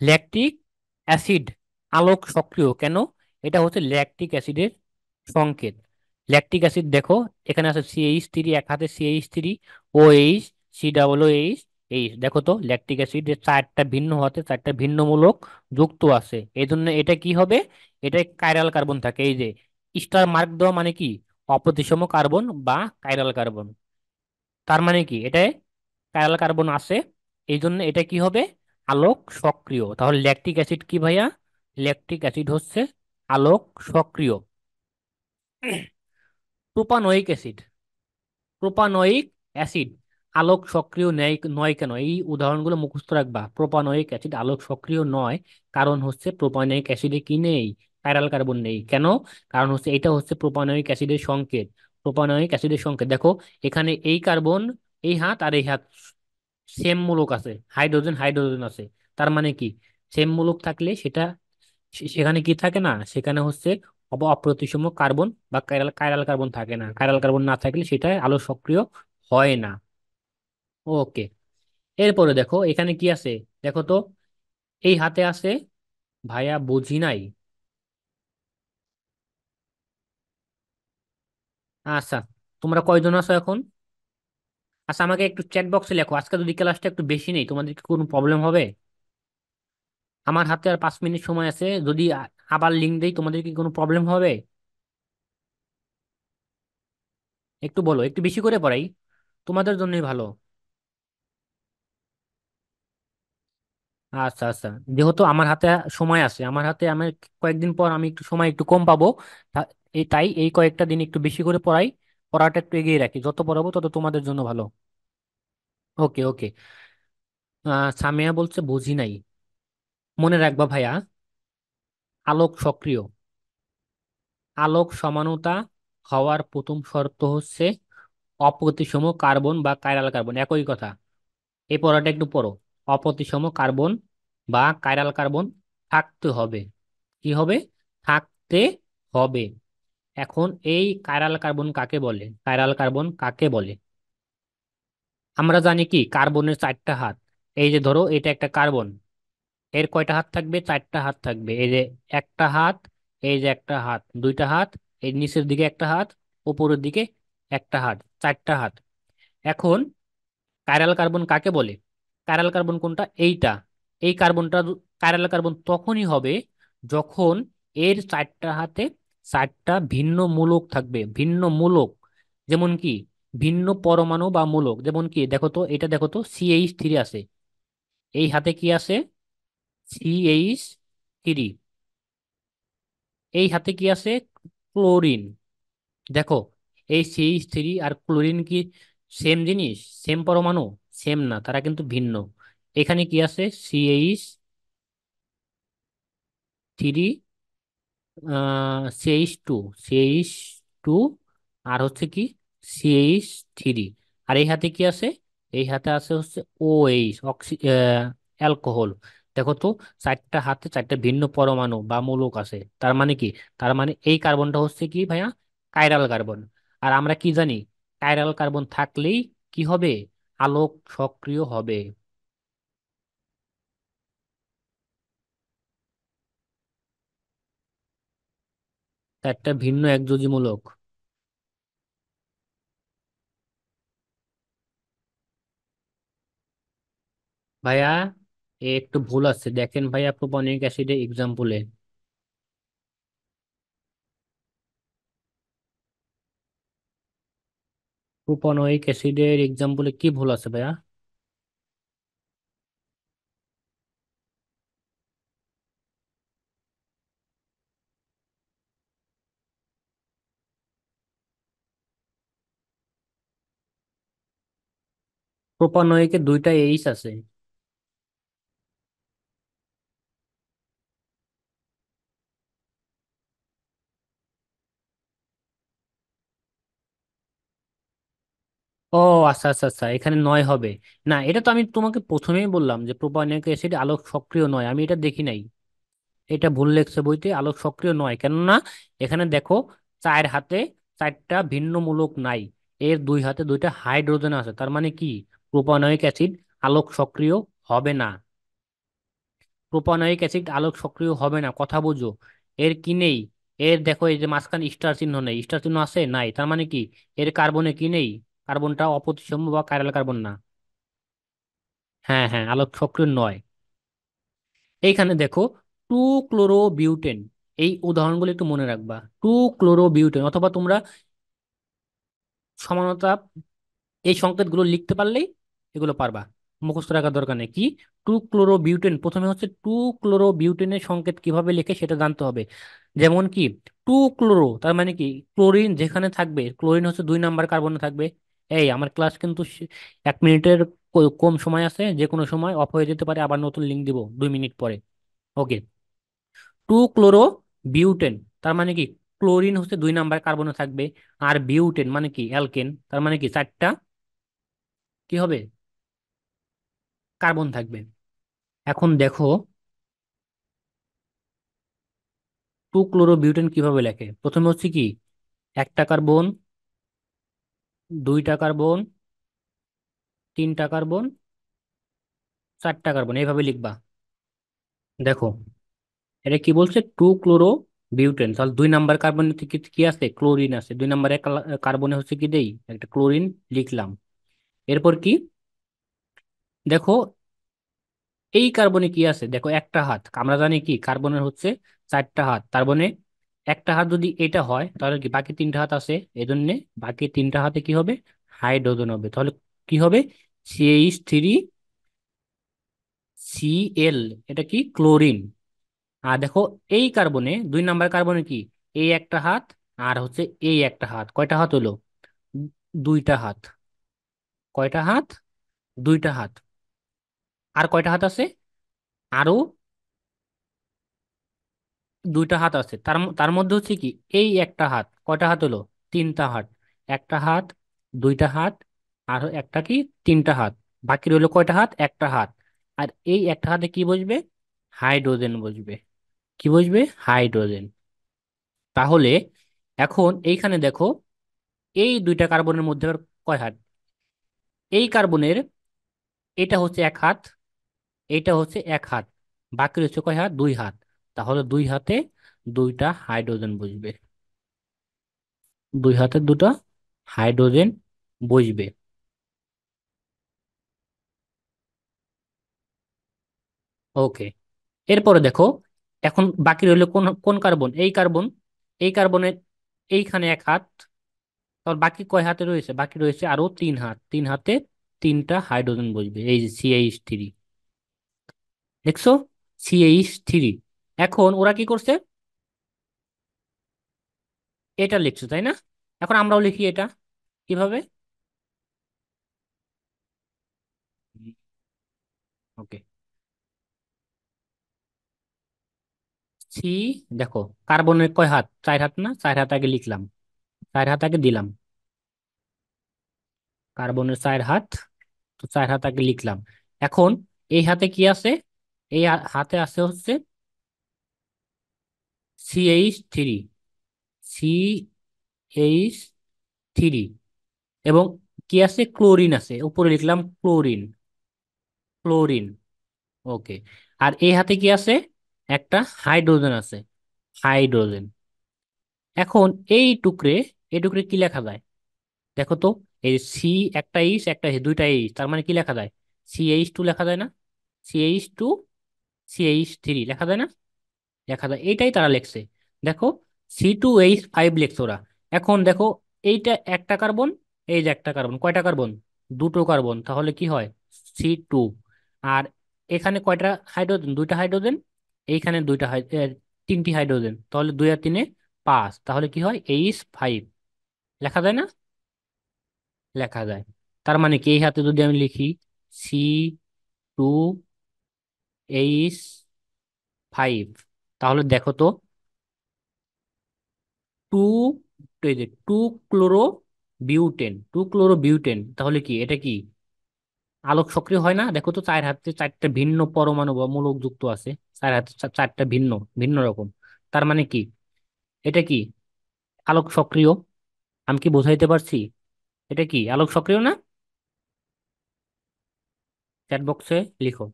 ল্যাকটিক অ্যাসিড আলোক সক্রিয় কেন? এটা হচ্ছে ল্যাকটিক অ্যাসিডের সংকেত। ল্যাকটিক অ্যাসিড দেখো, এখানে আছে CH3, এক হাতে CH3, OH, COOH, এইচ। দেখো তো ল্যাকটিক অ্যাসিড চারটা ভিন্ন হতে চারটা ভিন্ন মূলক যুক্ত আছে, এই জন্য এটা কি হবে? এটা কাইরাল কার্বন থাকে। এই যে স্টার মার্ক দেওয়া মানে কি? অপ্রতিসম কার্বন বা কাইরাল কার্বন। তার মানে কি এটা কাইরাল কার্বন আছে, এই জন্য এটা কি হবে? আলোক সক্রিয়। তাহলে ল্যাকটিক অ্যাসিড কি ভাইয়া? ল্যাকটিক অ্যাসিড হচ্ছে আলোক সক্রিয়। প্রোপানয়িক অ্যাসিড, প্রোপানয়িক অ্যাসিড আলোক সক্রিয় নয় নয় কেন? এই উদাহরণগুলো মুখস্থ রাখবা। প্রোপানয়িক অ্যাসিড আলোক সক্রিয় নয়, কারণ হচ্ছে প্রোপানয়িক অ্যাসিডে কি নেই? কাইরাল কার্বন নেই। কেন? কারণ হচ্ছে এটা হচ্ছে প্রোপানয়িক অ্যাসিডের সংকেত। প্রোপানয়িক অ্যাসিডের সংকেত দেখো, এখানে এই কার্বন, এই হাত আর এই হাত সেম মূলক আছে, হাইড্রোজেন হাইড্রোজেন আছে। তার মানে কি সেম মূলক থাকলে সেটা সেখানে কি থাকে না? সেখানে হচ্ছে অপ্রতিসম কার্বন বা কাইরাল কাইরাল কার্বন থাকে না। কাইরাল কার্বন না থাকলে সেটা আলো সক্রিয় হয় না। ওকে। এরপরে দেখো এখানে কি আছে? দেখো তো, এই হাতে আছে, ভাইয়া বুঝি নাই। আচ্ছা, তোমরা কয়জন আছো এখন? আচ্ছা, আমাকে একটু চ্যাট বক্সে লেখো। আজকে যদি ক্লাসটা একটু বেশি নেই, তোমাদের কি কোনো প্রবলেম হবে? আমার হাতে আর 5 মিনিট সময় আছে, যদি আবার লিঙ্ক দেই তোমাদের কি কোনো প্রবলেম হবে? একটু বলো, একটু বেশি করে পড়াই, তোমাদের জন্যই ভালো। আচ্ছা আচ্ছা, যেহেতু আমার হাতে সময় আছে, আমার হাতে আমি কয়েকদিন পর আমি একটু সময় একটু কম পাবো। তাই এই কয়েকটা দিন একটু বেশি করে পড়াই, পড়াটা একটু এগিয়ে রাখি। যত পড়াবো তত তোমাদের জন্য ভালো। ওকে ওকে। সামিয়া বলছে বুঝি নাই। মনে রাখবা ভাইয়া, আলোক সক্রিয়, আলোক সমানুতা হওয়ার প্রথম শর্ত হচ্ছে অপ্রতিসম কার্বন বা কাইরাল কার্বন, একই কথা। এই পড়াটা একটু পড়ো। অপ্রতিসম কার্বন বা কাইরাল কার্বন থাকতে হবে। কি হবে? থাকতে হবে। এখন এই কাইরাল কার্বন কাকে বলে? কাইরাল কার্বন কাকে বলে? আমরা জানি কি কার্বনের চারটা হাত। এই যে ধরো এটা একটা কার্বন, এর কয়টা হাত থাকবে? চারটা হাত থাকবে। এই যে একটা হাত, এই যে একটা হাত, দুইটা হাত, এই নিচের দিকে একটা হাত, উপরের দিকে একটা হাত, চারটা হাত। এখন কাইরাল কার্বন কাকে বলে? কাইরাল কার্বন কোনটা? এইটা। এই কার্বনটা কাইরাল কার্বন তখনই হবে যখন এর চারটা হাতে চারটা ভিন্ন মূলক থাকবে। ভিন্ন মূলক যেমন কি ভিন্ন পরমাণু বা মূলক, যেমন কি দেখো তো, এটা দেখো তো CH3 আছে। এই হাতে কি আছে? CH3। এই হাতে কি আছে? ক্লোরিন। দেখো, এই CH3 আর ক্লোরিন কি সেম জিনিস? সেম পরমাণু? সেম না, তারা কিন্তু ভিন্ন। এখানে কি আছে? CH3, CH2, CH2, আর হচ্ছে কি CH3। আর এই হাতে কি আছে? এই হাতে আছে হচ্ছে OH, অ্যালকোহল। দেখো তো, চারটা হাতে চারটা ভিন্ন পরমাণু বা মূলক আছে। তার মানে কি? তার মানে এই কার্বনটা হচ্ছে কি ভাইয়া? Chiral carbon. আর আমরা কি জানি? কাইরাল কার্বন থাকলেই কি হবে? আলোক সক্রিয় হবে? চারটা ভিন্ন একযোজীমূলক। ভাইয়া, এ একটু ভুল আছে, দেখেন ভাইয়া প্রোপানয়িক অ্যাসিডের এক্সাম্পলে। প্রোপানয়িক অ্যাসিডের এক্সাম্পলে কি ভুল আছে ভাইয়া? প্রোপানয়িকে দুইটা এইচ আছে। ও আচ্ছা আচ্ছা আচ্ছা, এখানে নয় হবে। না, এটা তো আমি তোমাকে প্রথমেই বললাম যে প্রোপানয়িক অ্যাসিড আলোক সক্রিয় নয়, আমি এটা দেখি নাই। এটা ভুল লেখছে বইতে, আলোক সক্রিয় নয় কেননা এখানে দেখো, চার হাতে চারটা ভিন্ন মূলক নাই, এর দুই হাতে দুইটা হাইড্রোজেন আছে, তার মানে কি প্রোপানয়িক অ্যাসিড আলোক সক্রিয় হবে না। প্রোপানয়িক অ্যাসিড আলোক সক্রিয় হবে না, কথা বুঝো। এর কি নেই? এর দেখো, এই যে মাঝখানে স্টার চিহ্ন নেই, স্টার চিহ্ন আছে নাই, তার মানে কি এর কার্বনে কি নেই? কার্বনটা অপ্রতিসম বা কাইরাল কার্বন না। হ্যাঁ হ্যাঁ, আলোক সক্রিয় নয়। এইখানে দেখো, টু ক্লোরো বিউটেন, এই উদাহরণগুলো একটু মনে রাখবা। টু ক্লোরো বিউটেন, অথবা তোমরা সমানতা এই সংকেতগুলো লিখতে পারলেই এগুলো পারবা, মুখস্থ রাখার দরকার নেই। কি? টু ক্লোরো বিউটেন, প্রথমে হচ্ছে টু ক্লোরো বিউটেনের সংকেত কিভাবে লেখে সেটা জানতে হবে। যেমন কি, টু ক্লোরো তার মানে কি ক্লোরিন যেখানে থাকবে, ক্লোরিন হচ্ছে দুই নাম্বার কার্বনে থাকবে। এই আমার ক্লাস কিন্তু 1 মিনিটের কম সময় আছে, যে কোনো সময় অফ হয়ে যেতে পারে, আবার নতুন লিঙ্ক দিব 2 মিনিট পরে। ওকে। টু ক্লোরো বিউটেন তার মানে কি ক্লোরিন হচ্ছে দুই নাম্বার কার্বনে থাকবে, আর বিউটেন মানে কি অ্যালকেন, তার মানে কি চারটা কি হবে কার্বন থাকবে। এখন দেখো, টু ক্লোরো বিউটেন কিভাবে লেখে, প্রথমে হচ্ছে কি একটা কার্বন, দুইটা কার্বন, তিনটা কার্বন, চারটা কার্বন, এইভাবে লিখবা। দেখো, এটা কি বলছে, টু ক্লোরো বিউটেন, তাহলে দুই নাম্বার কার্বনে কি কি আছে, ক্লোরিন আছে, দুই নাম্বারে কার্বনে হচ্ছে কি দেই একটা ক্লোরিন লিখলাম। এরপর কি, দেখো এই কার্বনে কি আছে, দেখো একটা হাত, আমরা জানি কি কার্বনের হচ্ছে চারটা হাত, তার মানে একটা হাত যদি এটা হয় তাহলে কি বাকি তিনটা হাত আছে, এই জন্য বাকি তিনটা হাতে কি হবে, হাইড্রোজেন হবে। তাহলে কি হবে, CH3 Cl, এটা কি ক্লোরিন। আর দেখো এই কার্বনে, দুই নাম্বার কার্বনে কি, এই একটা হাত আর হচ্ছে এই একটা হাত, কয়টা হাত হলো, দুইটা হাত। কয়টা হাত? দুইটা হাত। আর কয়টা হাত আছে, আরো দুইটা হাত আছে, তার তার মধ্যে হচ্ছে কি এই একটা হাত, কয়টা হাত হলো, তিনটা হাত। একটা হাত, দুইটা হাত, আর একটা কি, তিনটা হাত। বাকি রইলো কয়টা হাত, একটা হাত। আর এই একটা হাতে কি বসবে, হাইড্রোজেন বসবে। কি বসবে, হাইড্রোজেন। তাহলে এখন এইখানে দেখো, এই দুইটা কার্বনের মধ্যে আবার কয় হাত, এই কার্বনের এটা হচ্ছে এক হাত, এইটা হচ্ছে এক হাত, বাকি রয়েছে কয় হাত, দুই হাত। তাহলে দুই হাতে দুইটা হাইড্রোজেন বসবে, দুই হাতে দুটো হাইড্রোজেন বসবে। ওকে। এরপরে দেখো, এখন বাকি রইলো কোন কোন কার্বন, এই কার্বন। এই কার্বনের এইখানে এক হাত, তাহলে বাকি কয় হাতে রয়েছে, বাকি রয়েছে আরো তিন হাত, তিন হাতে তিনটা হাইড্রোজেন বসবে, এই যে CH3। দেখছো, CH3। এখন ওরা কি করছে, এটা লিখছো তাই না? এখন আমরাও লিখি এটা, কিভাবে? ওকে। সি, দেখো কার্বনের কয় হাত, চার হাত না, চার হাত আগে লিখলাম, চার হাত আগে দিলাম, কার্বনের চার হাত, তো চার হাত আগে লিখলাম। এখন এই হাতে কি আছে, এই হাতে আছে হচ্ছে CH3, CH3। এবং কি আছে? ক্লোরিন আছে, উপরে লিখলাম ক্লোরিন। ক্লোরিন। ওকে। আর এই হাতে কি আছে? একটা হাইড্রোজেন আছে। হাইড্রোজেন। এখন এই টুকরে কি লেখা যায়? দেখো তো, এই সি, একটা ইস একটা এইচ, দুইটা এইচ, তার মানে কি লেখা যায়? CH2 লেখা যায় না? CH2, CH3 লেখা যায় না? লেখা যায়, এইটাই তারা লিখছে। দেখো, C2H5 লিখছে ওরা। এখন দেখো, এইটা একটা কার্বন, এই যে একটা কার্বন, কয়টা কার্বন? দুটো কার্বন, তাহলে কি হয়? C2। আর এখানে কয়টা হাইড্রোজেন? দুইটা হাইড্রোজেন। এইখানে তিনটি হাইড্রোজেন, তাহলে দুই আর তিনে পাঁচ, তাহলে কি হয়? H5। লেখা যায় না? লেখা যায়। তার মানে কি, এই হাতে যদি আমি লিখি C2H5, তাহলে দেখো তো, টু, এই যে টু ক্লোরো বিউটেন, তাহলে কি এটা কি আলোক সক্রিয় হয় না? দেখো তো, চার হাতে চারটা ভিন্ন পরমাণু বা মূলক যুক্ত আছে। চার হাতে চারটা ভিন্ন ভিন্ন রকম। তার মানে কি, এটা কি আলোক সক্রিয়? আমি কি বোঝাইতে পারছি? এটা কি আলোক সক্রিয় না? চ্যাট বক্সে লিখো,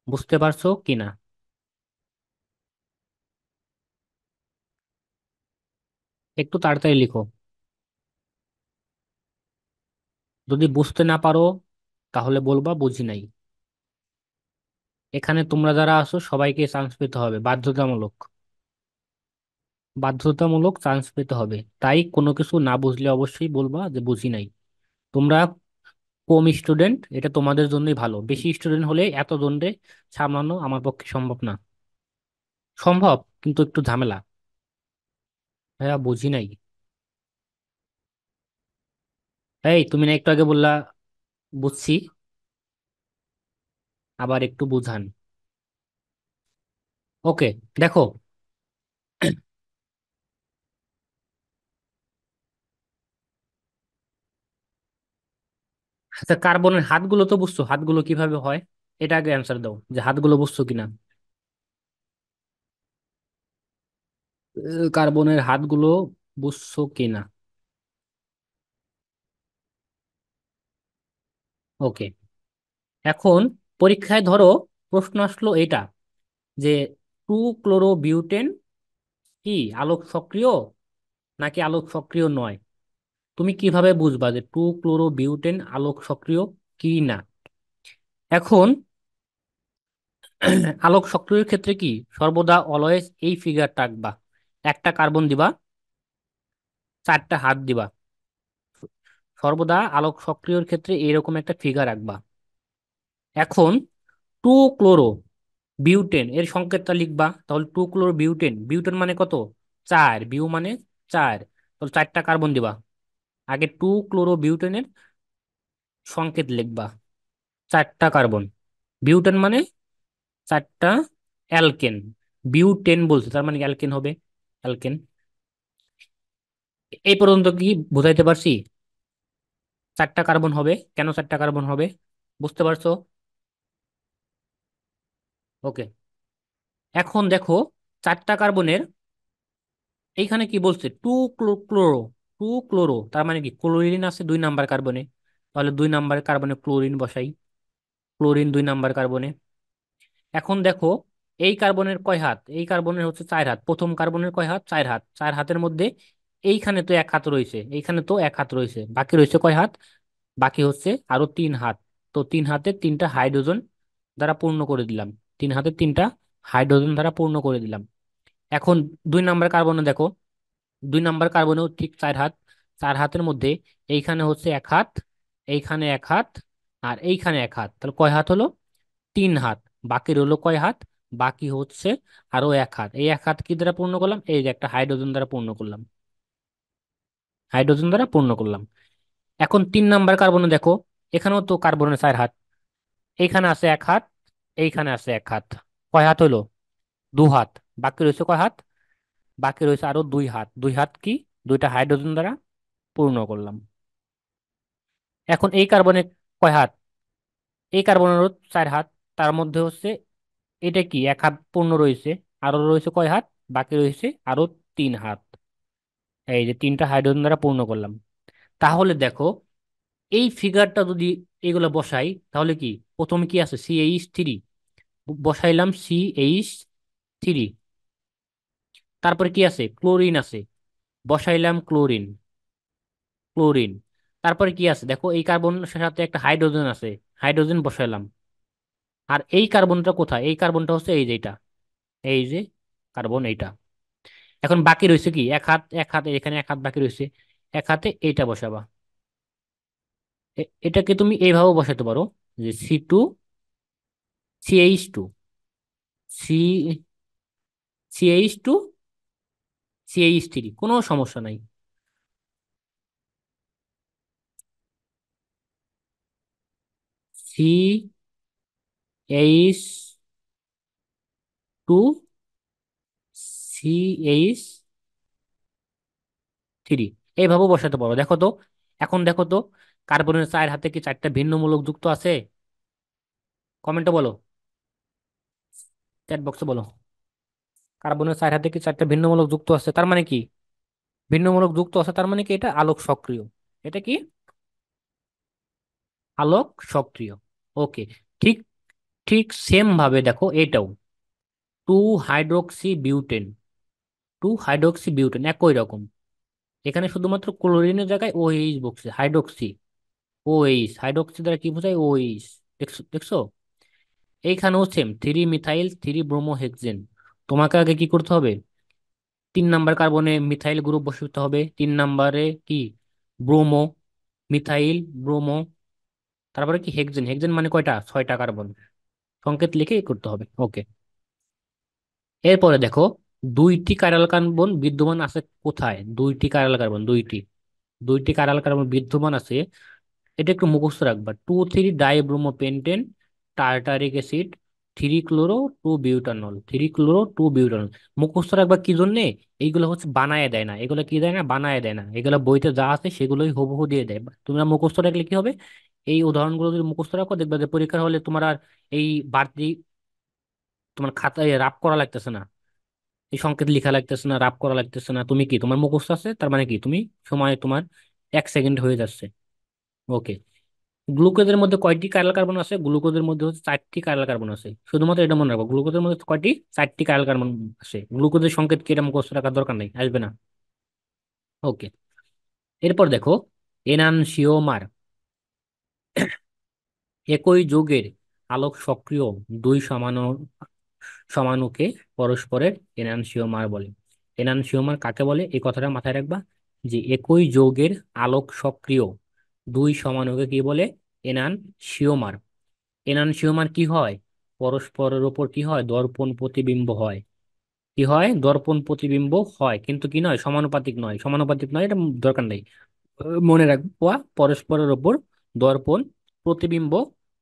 বুঝতে পারছো কিনা। একটু তাড়াতাড়ি লিখো। যদি বুঝতে না পারো তাহলে বলবা বুঝি নাই। এখানে তোমরা যারা আছো সবাইকে চান্স পেতে হবে, বাধ্যতামূলক। বাধ্যতামূলক চান্স পেতে হবে, তাই কোনো কিছু না বুঝলে অবশ্যই বলবা যে বুঝি নাই। তোমরা কম স্টুডেন্ট, এটা তোমাদের জন্যই ভালো। বেশি স্টুডেন্ট হলে এত জনরে সামলানো আমার পক্ষে সম্ভব না। সম্ভব, কিন্তু একটু ঝামেলা। হ্যাঁ, বুঝি নাই। এই, তুমি না একটু আগে বললা বুঝছি, আবার একটু বুঝান। ওকে। দেখো, আচ্ছা, কার্বনের হাতগুলো তো বুঝছো, হাতগুলো কিভাবে হয়? এটা আগে অ্যান্সার দাও, যে হাতগুলো বুঝছো কিনা। কার্বনের হাতগুলো বুঝছো কিনা? ওকে। এখন পরীক্ষায় ধরো প্রশ্ন আসলো এটা, যে টু ক্লোরো বিউটেন কি আলোক সক্রিয় নাকি আলোক সক্রিয় নয়? তুমি কিভাবে বুঝবা যে টু ক্লোরো বিউটেন আলোক সক্রিয় কি না? এখন আলোক সক্রিয় ক্ষেত্রে কি, সর্বদা অলওয়েজ এই ফিগারটা আঁকবা। একটা কার্বন দিবা, চারটা হাত দিবা। সর্বদা আলোক সক্রিয়র ক্ষেত্রে এরকম একটা ফিগার আঁকবা। এখন টু ক্লোরো বিউটেন এর সংকেতটা লিখবা, তাহলে টু ক্লোরো বিউটেন, বিউটেন মানে কত? চার, বিউ মানে চার, তাহলে চারটা কার্বন দিবা। আগে টু ক্লোরো বিউটেনের সংকেত লিখবা, চারটা কার্বন। বিউটেন মানে চারটা অ্যালকেন। বিউটেন বলছে, তার মানে অ্যালকেন হবে। অ্যালকেন। এই পর্যন্ত কি বুঝাইতে পারছি? চারটা কার্বন হবে, কেন চারটা কার্বন হবে বুঝতে পারছো? ওকে। এখন দেখো, চারটা কার্বনের এইখানে কি বলছে? ক্লোরো। টু ক্লোরো, তার মানে কি ক্লোরিন আছে 2 নাম্বার কার্বনে, তাহলে 2 নাম্বার কার্বনে ক্লোরিন বসাই। ক্লোরিন 2 নাম্বার কার্বনে। এখন দেখো, এই কার্বনের কয় হাত? এই কার্বনের হচ্ছে 4 হাত। প্রথম কার্বনের কয় হাত? 4 হাত। 4 হাতের মধ্যে এইখানে তো 1 হাত রয়েছে, এইখানে তো 1 হাত রয়েছে, বাকি রয়েছে কয় হাত? বাকি হচ্ছে আরো 3 হাত। তো 3 হাতে তিনটা হাইড্রোজেন দ্বারা পূর্ণ করে দিলাম। 3 হাতে তিনটা হাইড্রোজেন দ্বারা পূর্ণ করে দিলাম। এখন 2 নাম্বার কার্বনে দেখো, 2 নাম্বার কার্বনেও ঠিক 4 হাত। 4 হাতের মধ্যে এইখানে হচ্ছে 1 হাত, এইখানে 1 হাত, আর এইখানে 1 হাত, তাহলে কয় হাত হলো? 3 হাত। বাকি রইলো কয় হাত? বাকি হচ্ছে আরো 1 হাত। এই 1 হাত কি দ্বারা পূর্ণ করলাম? এই যে একটা হাইড্রোজেন দ্বারা পূর্ণ করলাম। হাইড্রোজেন দ্বারা পূর্ণ করলাম। এখন 3 নাম্বার কার্বনে দেখো, এখানেও তো কার্বনের 4 হাত। এইখানে আছে 1 হাত, এইখানে আছে 1 হাত। কয় হাত হইলো? 2 হাত। বাকি রয়েছে কয় হাত? বাকি রয়েছে আরো 2 হাত। 2 হাত কি দুইটা হাইড্রোজেন দ্বারা পূর্ণ করলাম। এখন এই কার্বনে কয় হাত? এই কার্বনেরও 4 হাত। তার মধ্যে হচ্ছে এটা কি 1 হাত পূর্ণ রয়েছে, আরো রয়েছে কয় হাত? বাকি রয়েছে আরো 3 হাত। এই যে তিনটা হাইড্রোজেন দ্বারা পূর্ণ করলাম। তাহলে দেখো, এই ফিগারটা যদি এগুলো বসাই, তাহলে কি প্রথমে কি আছে, CH3, বসাইলাম CH3। তারপরে কি আছে, ক্লোরিন আছে, বসাইলাম ক্লোরিন, ক্লোরিন। তারপরে কি আছে দেখো, এই কার্বনের সাথে একটা হাইড্রোজেন আছে, হাইড্রোজেন বসাইলাম। আর এই কার্বনটা কোথায়, এই কার্বনটা হচ্ছে এই যে এটা, এই যে কার্বন এইটা। এখন বাকি রয়েছে কি, এক হাত, এক হাতে এখানে এক হাত বাকি রয়েছে, এক হাতে এইটা বসাবা। এটাকে তুমি এইভাবে বসাতে পারো, যে CH2, CH2, CH3, কোনো সমস্যা নাই। CH2, CH3, এইভাবে বসাতে পারো। দেখো তো, এখন দেখো তো, কার্বনের চার হাতে কি চারটা ভিন্ন মূলক যুক্ত আছে? কমেন্টে বলো, চ্যাট বক্সে বলো। কার্বনের চার হাতে কি চারটা ভিন্ন মূলক যুক্ত আছে, তার মানে কি, ভিন্ন মূলক যুক্ত আছে, তার মানে কি এটা আলোক সক্রিয়। এটা কি, আলোক সক্রিয়। ওকে। ঠিক, ঠিক সেম ভাবে দেখো এটাও, two hydroxy butane, two hydroxy butane একই রকম। এখানে শুধুমাত্র ক্লোরিনের জায়গায় OH বসছে, হাইড্রোক্সি, OH, হাইড্রোক্সি দ্বারা কি বোঝায়, OH। দেখছো দেখছো, এইখানেও সেম, 3 মিথাইল 3 ব্রোমো হেক্সেন। তোমাকে আগে কি করতে হবে, 3 নাম্বার কার্বনে মিথাইল গ্রুপ বসাতে হবে, 3 নাম্বারে কি, ব্রোমো, মিথাইল, ব্রোমো, তারপরে কি হেক্সেন, হেক্সেন মানে কয়টা, 6টা কার্বন। সংকেত লিখে করতে হবে। ওকে। এরপরে দেখো, দুইটি কাইরাল কার্বন বিদ্যমান আছে কোথায়, দুইটি কাইরাল কার্বন, দুইটি কাইরাল কার্বন বিদ্যমান আছে। এটা একটু মুখস্থ রাখবা, 2,3 dibromopentane tartaric acid, 3 chloro 2 butanol, 3 chloro 2 butanol. মুখস্থ রাখবা কি জন্যে, এইগুলো হচ্ছে বানায় দেয় না, এগুলো কি দেয় না, বানায় দেয় না, এগুলো বইতে যা আছে সেগুলোই হুবহু দিয়ে দেয়। তোমরা মুখস্থ রাখলে কি হবে, এই উদাহরণগুলো যদি মুখস্থ রাখো, দেখবে যে পরীক্ষার হলে তোমার আর এই বাড়তি তোমার খাতায় রাব করা লাগতেছে না, এই সংকেত লেখা লাগতেছে না, রাব করা লাগতেছে না। তুমি কি, তোমার মুখস্থ আছে, তার মানে কি তুমি সময় তোমার 1 সেকেন্ড হয়ে যাচ্ছে। ওকে। গ্লুকোজের মধ্যে কয়টি কার্বন কার্বন আছে, গ্লুকোজের মধ্যে হচ্ছে 4টি কার্বন কার্বন আছে, শুধুমাত্র এটা মনে রাখবো, গ্লুকোজের মধ্যে কয়টি, 4টি কার্বন কার্বন আছে। গ্লুকোজের সংকেত কি, এটা মুখস্থ রাখার দরকার নেই, আসবে না। ওকে। এরপর দেখো, এনানসিওমার, একই যৌগের আলোক সক্রিয় দুই সমাণুকে পরস্পরের এনানসিওমার বলে। এনানসিওমার কাকে বলে, এই কথাটা মাথায় রাখবা, যে একই যৌগের আলোক সক্রিয় দুই সমাণুকে কি বলে, এনানসিওমার। এনানসিওমার কি হয়, পরস্পরের উপর কি হয়, দর্পণ প্রতিবিম্ব হয়। কি হয়, দর্পণ প্রতিবিম্ব হয়, কিন্তু কি নয়, সমানুপাতিক নয়, সমানুপাতিক নয়, এটা দরকার নেই। মনে রাখবা, পরস্পরের উপর দর্পণ প্রতিবিম্ব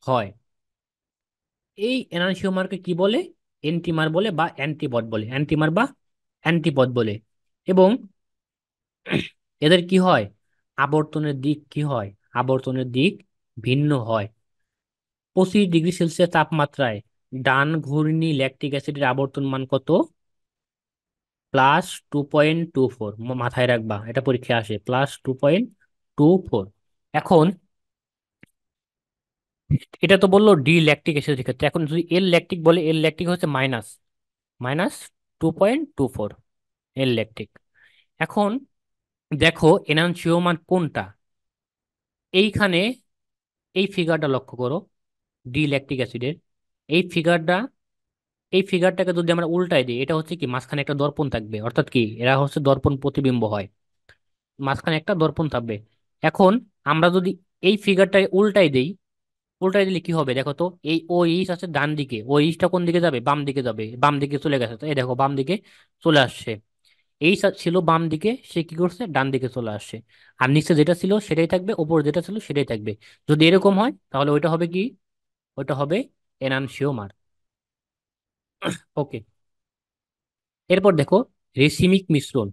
হয়। এই এনানসিওমারকে কি বলে, এন্টিমার বলে বা অ্যান্টিপদ বলে, অ্যান্টিমার বা অ্যান্টিপদ বলে। এবং এদের কি হয়, আবর্তনের দিক কি হয়, আবর্তনের দিক ভিন্ন হয়। 25 ডিগ্রি সেলসিয়াস তাপমাত্রায় ডান ঘূর্ণি ল্যাকটিক অ্যাসিডের আবর্তন মান কত, +2.24। মাথায় রাখবা, এটা পরীক্ষায় আসে, +2.24। এখন এটা তো বললো ডি ল্যাকটিক অ্যাসিডের ক্ষেত্রে, এখন যদি এল ল্যাকটিক বলে, এল ল্যাকটিক হচ্ছে মাইনাস, -2.24, এল ল্যাকটিক। এখন দেখো এনানসিওমার কোনটা, এইখানে এই ফিগারটা লক্ষ্য করো, ডি ল্যাকটিক অ্যাসিডের এই ফিগারটা, এই ফিগারটাকে যদি আমরা উল্টাই দিই, এটা হচ্ছে কি, মাঝখানে একটা দর্পণ থাকবে, অর্থাৎ কি, এরা হচ্ছে দর্পণ প্রতিবিম্ব হয়, মাঝখানে একটা দর্পণ থাকবে। এখন আমরা যদি এই ফিগারটাকে উল্টাই দেই, উল্টাই দিলে কি হবে দেখো তো, এই ও ইস আছে ডান দিকে, ও ইসটা কোন দিকে যাবে, বাম দিকে যাবে, বাম দিকে চলে গেছে, তো এই দেখো বাম দিকে চলে আসছে। এই ছিল বাম দিকে, সে কি করছে, ডান দিকে চলে আসছে। আর নিচে যেটা ছিল সেটাই থাকবে, ওপর যেটা ছিল সেটাই থাকবে। যদি এরকম হয় তাহলে ওইটা হবে কি, ওইটা হবে এনানসিওমার। ওকে। এরপর দেখো, রেসিমিক মিশ্রণ,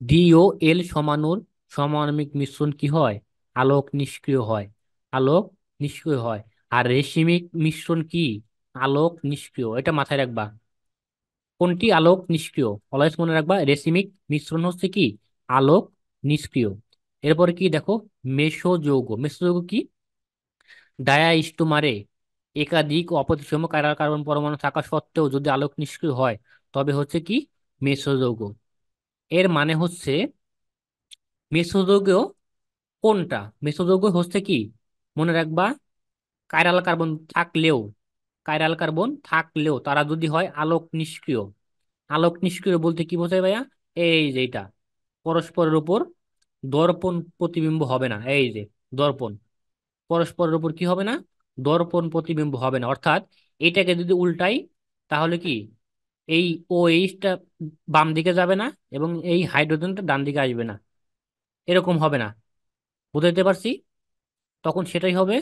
ডি ও এল সমাণুর সমাণবিক মিশ্রণ কি হয়, আলোক নিষ্ক্রিয় হয়, আলোক নিষ্ক্রিয় হয়। আর রেসিমিক মিশ্রণ কি, আলোক নিষ্ক্রিয়, এটা মাথায় রাখবা। কোনটি আলোক নিষ্ক্রিয়, অলওয়েজ মনে রাখবা, রেসিমিক মিশ্রণ হচ্ছে কি, আলোক নিষ্ক্রিয়। এরপরে কি দেখো, মেসোযৌগ। মেসোযৌগ কি? ডায়াইস্টোমারে একাধিক অপ্রতিসম কাইরাল কার্বন পরমাণু থাকা সত্ত্বেও যদি আলোক নিষ্ক্রিয় হয়, তবে হচ্ছে কি মেসোযৌগ। এর মানে হচ্ছে মেসোযৌগ কোনটা? মেসোযৌগ হচ্ছে কি, মনে রাখবা, কাইরাল কার্বন থাকলেও, কাইরাল কার্বন থাকলেও তারা যদি হয় আলোক নিষ্ক্রিয়। আলোক নিষ্ক্রিয় বলতে কি বোঝায় ভাইয়া? এই যে এটা, পরস্পরের উপর দর্পণ প্রতিবিম্ব হবে না। এই যে দর্পণ, পরস্পরের উপর কি হবে না? দর্পণ প্রতিবিম্ব হবে না। অর্থাৎ এটাকে যদি উল্টাই, তাহলে কি এই ও এইচটা বাম দিকে যাবে না এবং এই হাইড্রোজেনটা ডান দিকে আসবে না, এরকম হবে না। বুঝাইতে পারছি? তখন সেটাই হবে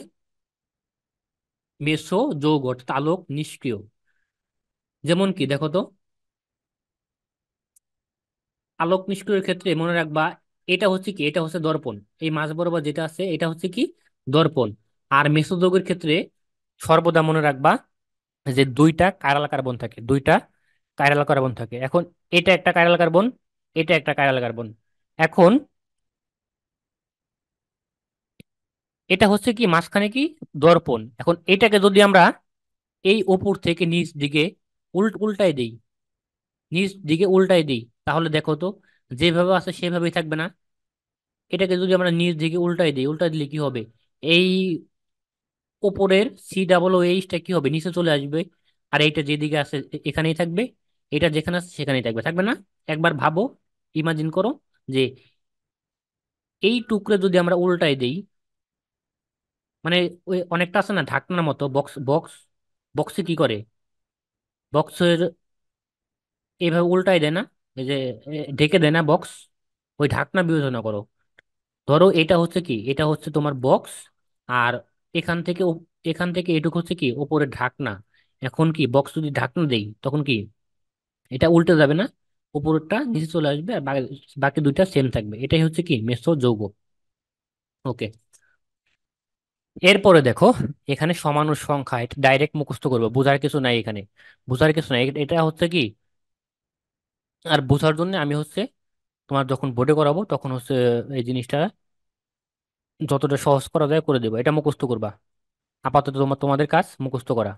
মেসো যৌগ, অর্থাৎ আলোক নিষ্ক্রিয়। যেমন কি দেখো তো, আলোক নিষ্ক্রিয়ের ক্ষেত্রে মনে রাখবা, এটা হচ্ছে কি, এটা হচ্ছে দর্পণ। এই মাঝ বরাবর যেটা আছে এটা হচ্ছে কি, দর্পণ। আর মেসো যৌগের ক্ষেত্রে সর্বদা মনে রাখবা যে দুইটা কাইরাল কার্বন থাকে, দুইটা কাইরাল কার্বন থাকে। এখন এটা একটা কাইরাল কার্বন, এটা একটা কাইরাল কার্বন। এখন এটা হচ্ছে কি মাঝখানে কি, দর্পণ। এখন এটাকে যদি আমরা এই উপর থেকে নিচ দিকে উল্টাই দিই, নিচ দিকে উল্টাই দিই, তাহলে দেখো তো যেভাবে আছে সেভাবেই থাকবে না? এটাকে যদি আমরা নিচ দিকে উল্টাই দিই, উল্টাই দিলে কি হবে? এই উপরের COOH কি হবে, নিচে চলে আসবে। আর এইটা যেদিকে আছে এখানেই থাকবে, এটা যেখানে আছে সেখানেই থাকবে, থাকবে না? একবার ভাবো, ইমাজিন করো যে এই টুকরে যদি আমরা উল্টাই দেই, মানে ওই অনেকটা আছে না ঢাকনার মতো, বক্স বক্স, বক্সে কি করে, বক্সের এইভাবে উল্টাই দেয় না, এই যে ঢেকে দেয় না বক্স, ওই ঢাকনা বিবেচনা করো। ধরো এটা হচ্ছে কি, এটা হচ্ছে তোমার বক্স, আর এখান থেকে এখান থেকে এটুকু হচ্ছে কি উপরে ঢাকনা। এখন কি বক্স যদি ঢাকনা দেই, তখন কি এটা উল্টে যাবে না? উপরেরটা নিচে চলে আসবে আর বাকি বাকি দুইটা সেম থাকবে। এটাই হচ্ছে কি মেসো যৌগ। ওকে। এরপরে দেখো, এখানে সমাণু সংখ্যা, এটা ডাইরেক্ট মুখস্থ করবো, বোঝার কিছু নাই এখানে, বোঝার কিছু নাই। এটা হচ্ছে কি, আর বোঝার জন্য আমি হচ্ছে তোমার যখন বোর্ডে করাবো তখন হচ্ছে এই জিনিসটা যতটা সহজ করা যায় করে দেবো। এটা মুখস্থ করবা। আপাতত তোমাদের কাজ মুখস্থ করা,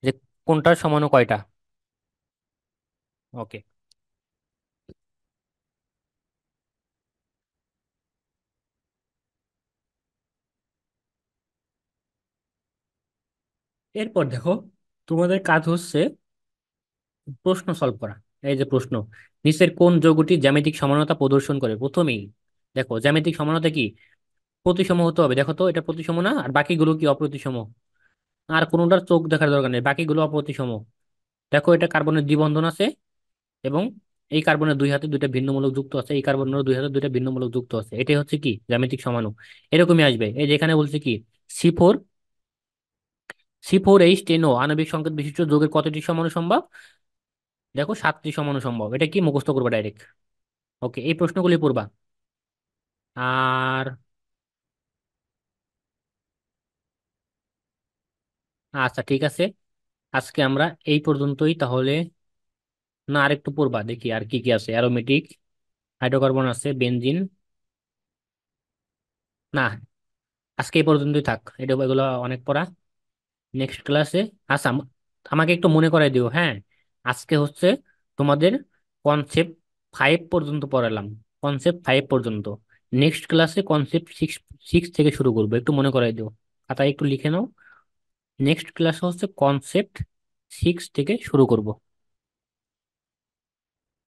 যে কোনটার সমাণু কয়টা। ওকে। এরপর দেখো, তোমাদের কাজ হচ্ছে প্রশ্ন সলভ করা। এই যে প্রশ্ন, নিচের কোন যৌগটি জ্যামিতিক সমানতা প্রদর্শন করে? প্রথমেই দেখো, জ্যামিতিক সমানতা কি, প্রতিসম হতে হবে। দেখো তো এটা প্রতিসম না, আর বাকিগুলো কি অপ্রতিসম। আর কোনোটার চোখ দেখার দরকার নেই, বাকিগুলো অপ্রতিসম। দেখো এটা কার্বনের দ্বিবন্ধন আছে, এবং এই কার্বনের দুই হাতে দুইটা ভিন্ন মূলক যুক্ত আছে, এই কার্বনের দুই হাতে দুইটা ভিন্ন মূলক যুক্ত আছে। এটাই হচ্ছে কি জ্যামিতিক সমাণু। এরকমই আসবে। এই যে এখানে বলছে কি, C4H10O আণবিক সংকেত বিশিষ্ট যৌগের কতটি সমাণু সম্ভব? দেখো 7টি সমাণু সম্ভব। এটা কি মুখস্থ করবে ডাইরেক্ট। ওকে, এই প্রশ্নগুলি পড়বা। আর আচ্ছা ঠিক আছে, আজকে আমরা এই পর্যন্তই তাহলে। না, আরেকটু পড়বা, দেখি আর কি কি আছে। অ্যারোমেটিক, হাইড্রোকার্বন আছে, বেনজিন। না, আজকে এই পর্যন্তই থাক, এটা এগুলো অনেক পড়া। নেক্সট ক্লাসে, আচ্ছা আমাকে একটু মনে করাই দিও, হ্যাঁ। আজকে হচ্ছে তোমাদের কনসেপ্ট 5 পর্যন্ত পড়ালাম, কনসেপ্ট 5 পর্যন্ত। নেক্সট ক্লাসে কনসেপ্ট 6 6 থেকে শুরু করবো, একটু মনে করাই দিও, খাতায় একটু লিখে নাও। নেক্সট ক্লাস হচ্ছে কনসেপ্ট 6 থেকে শুরু করব।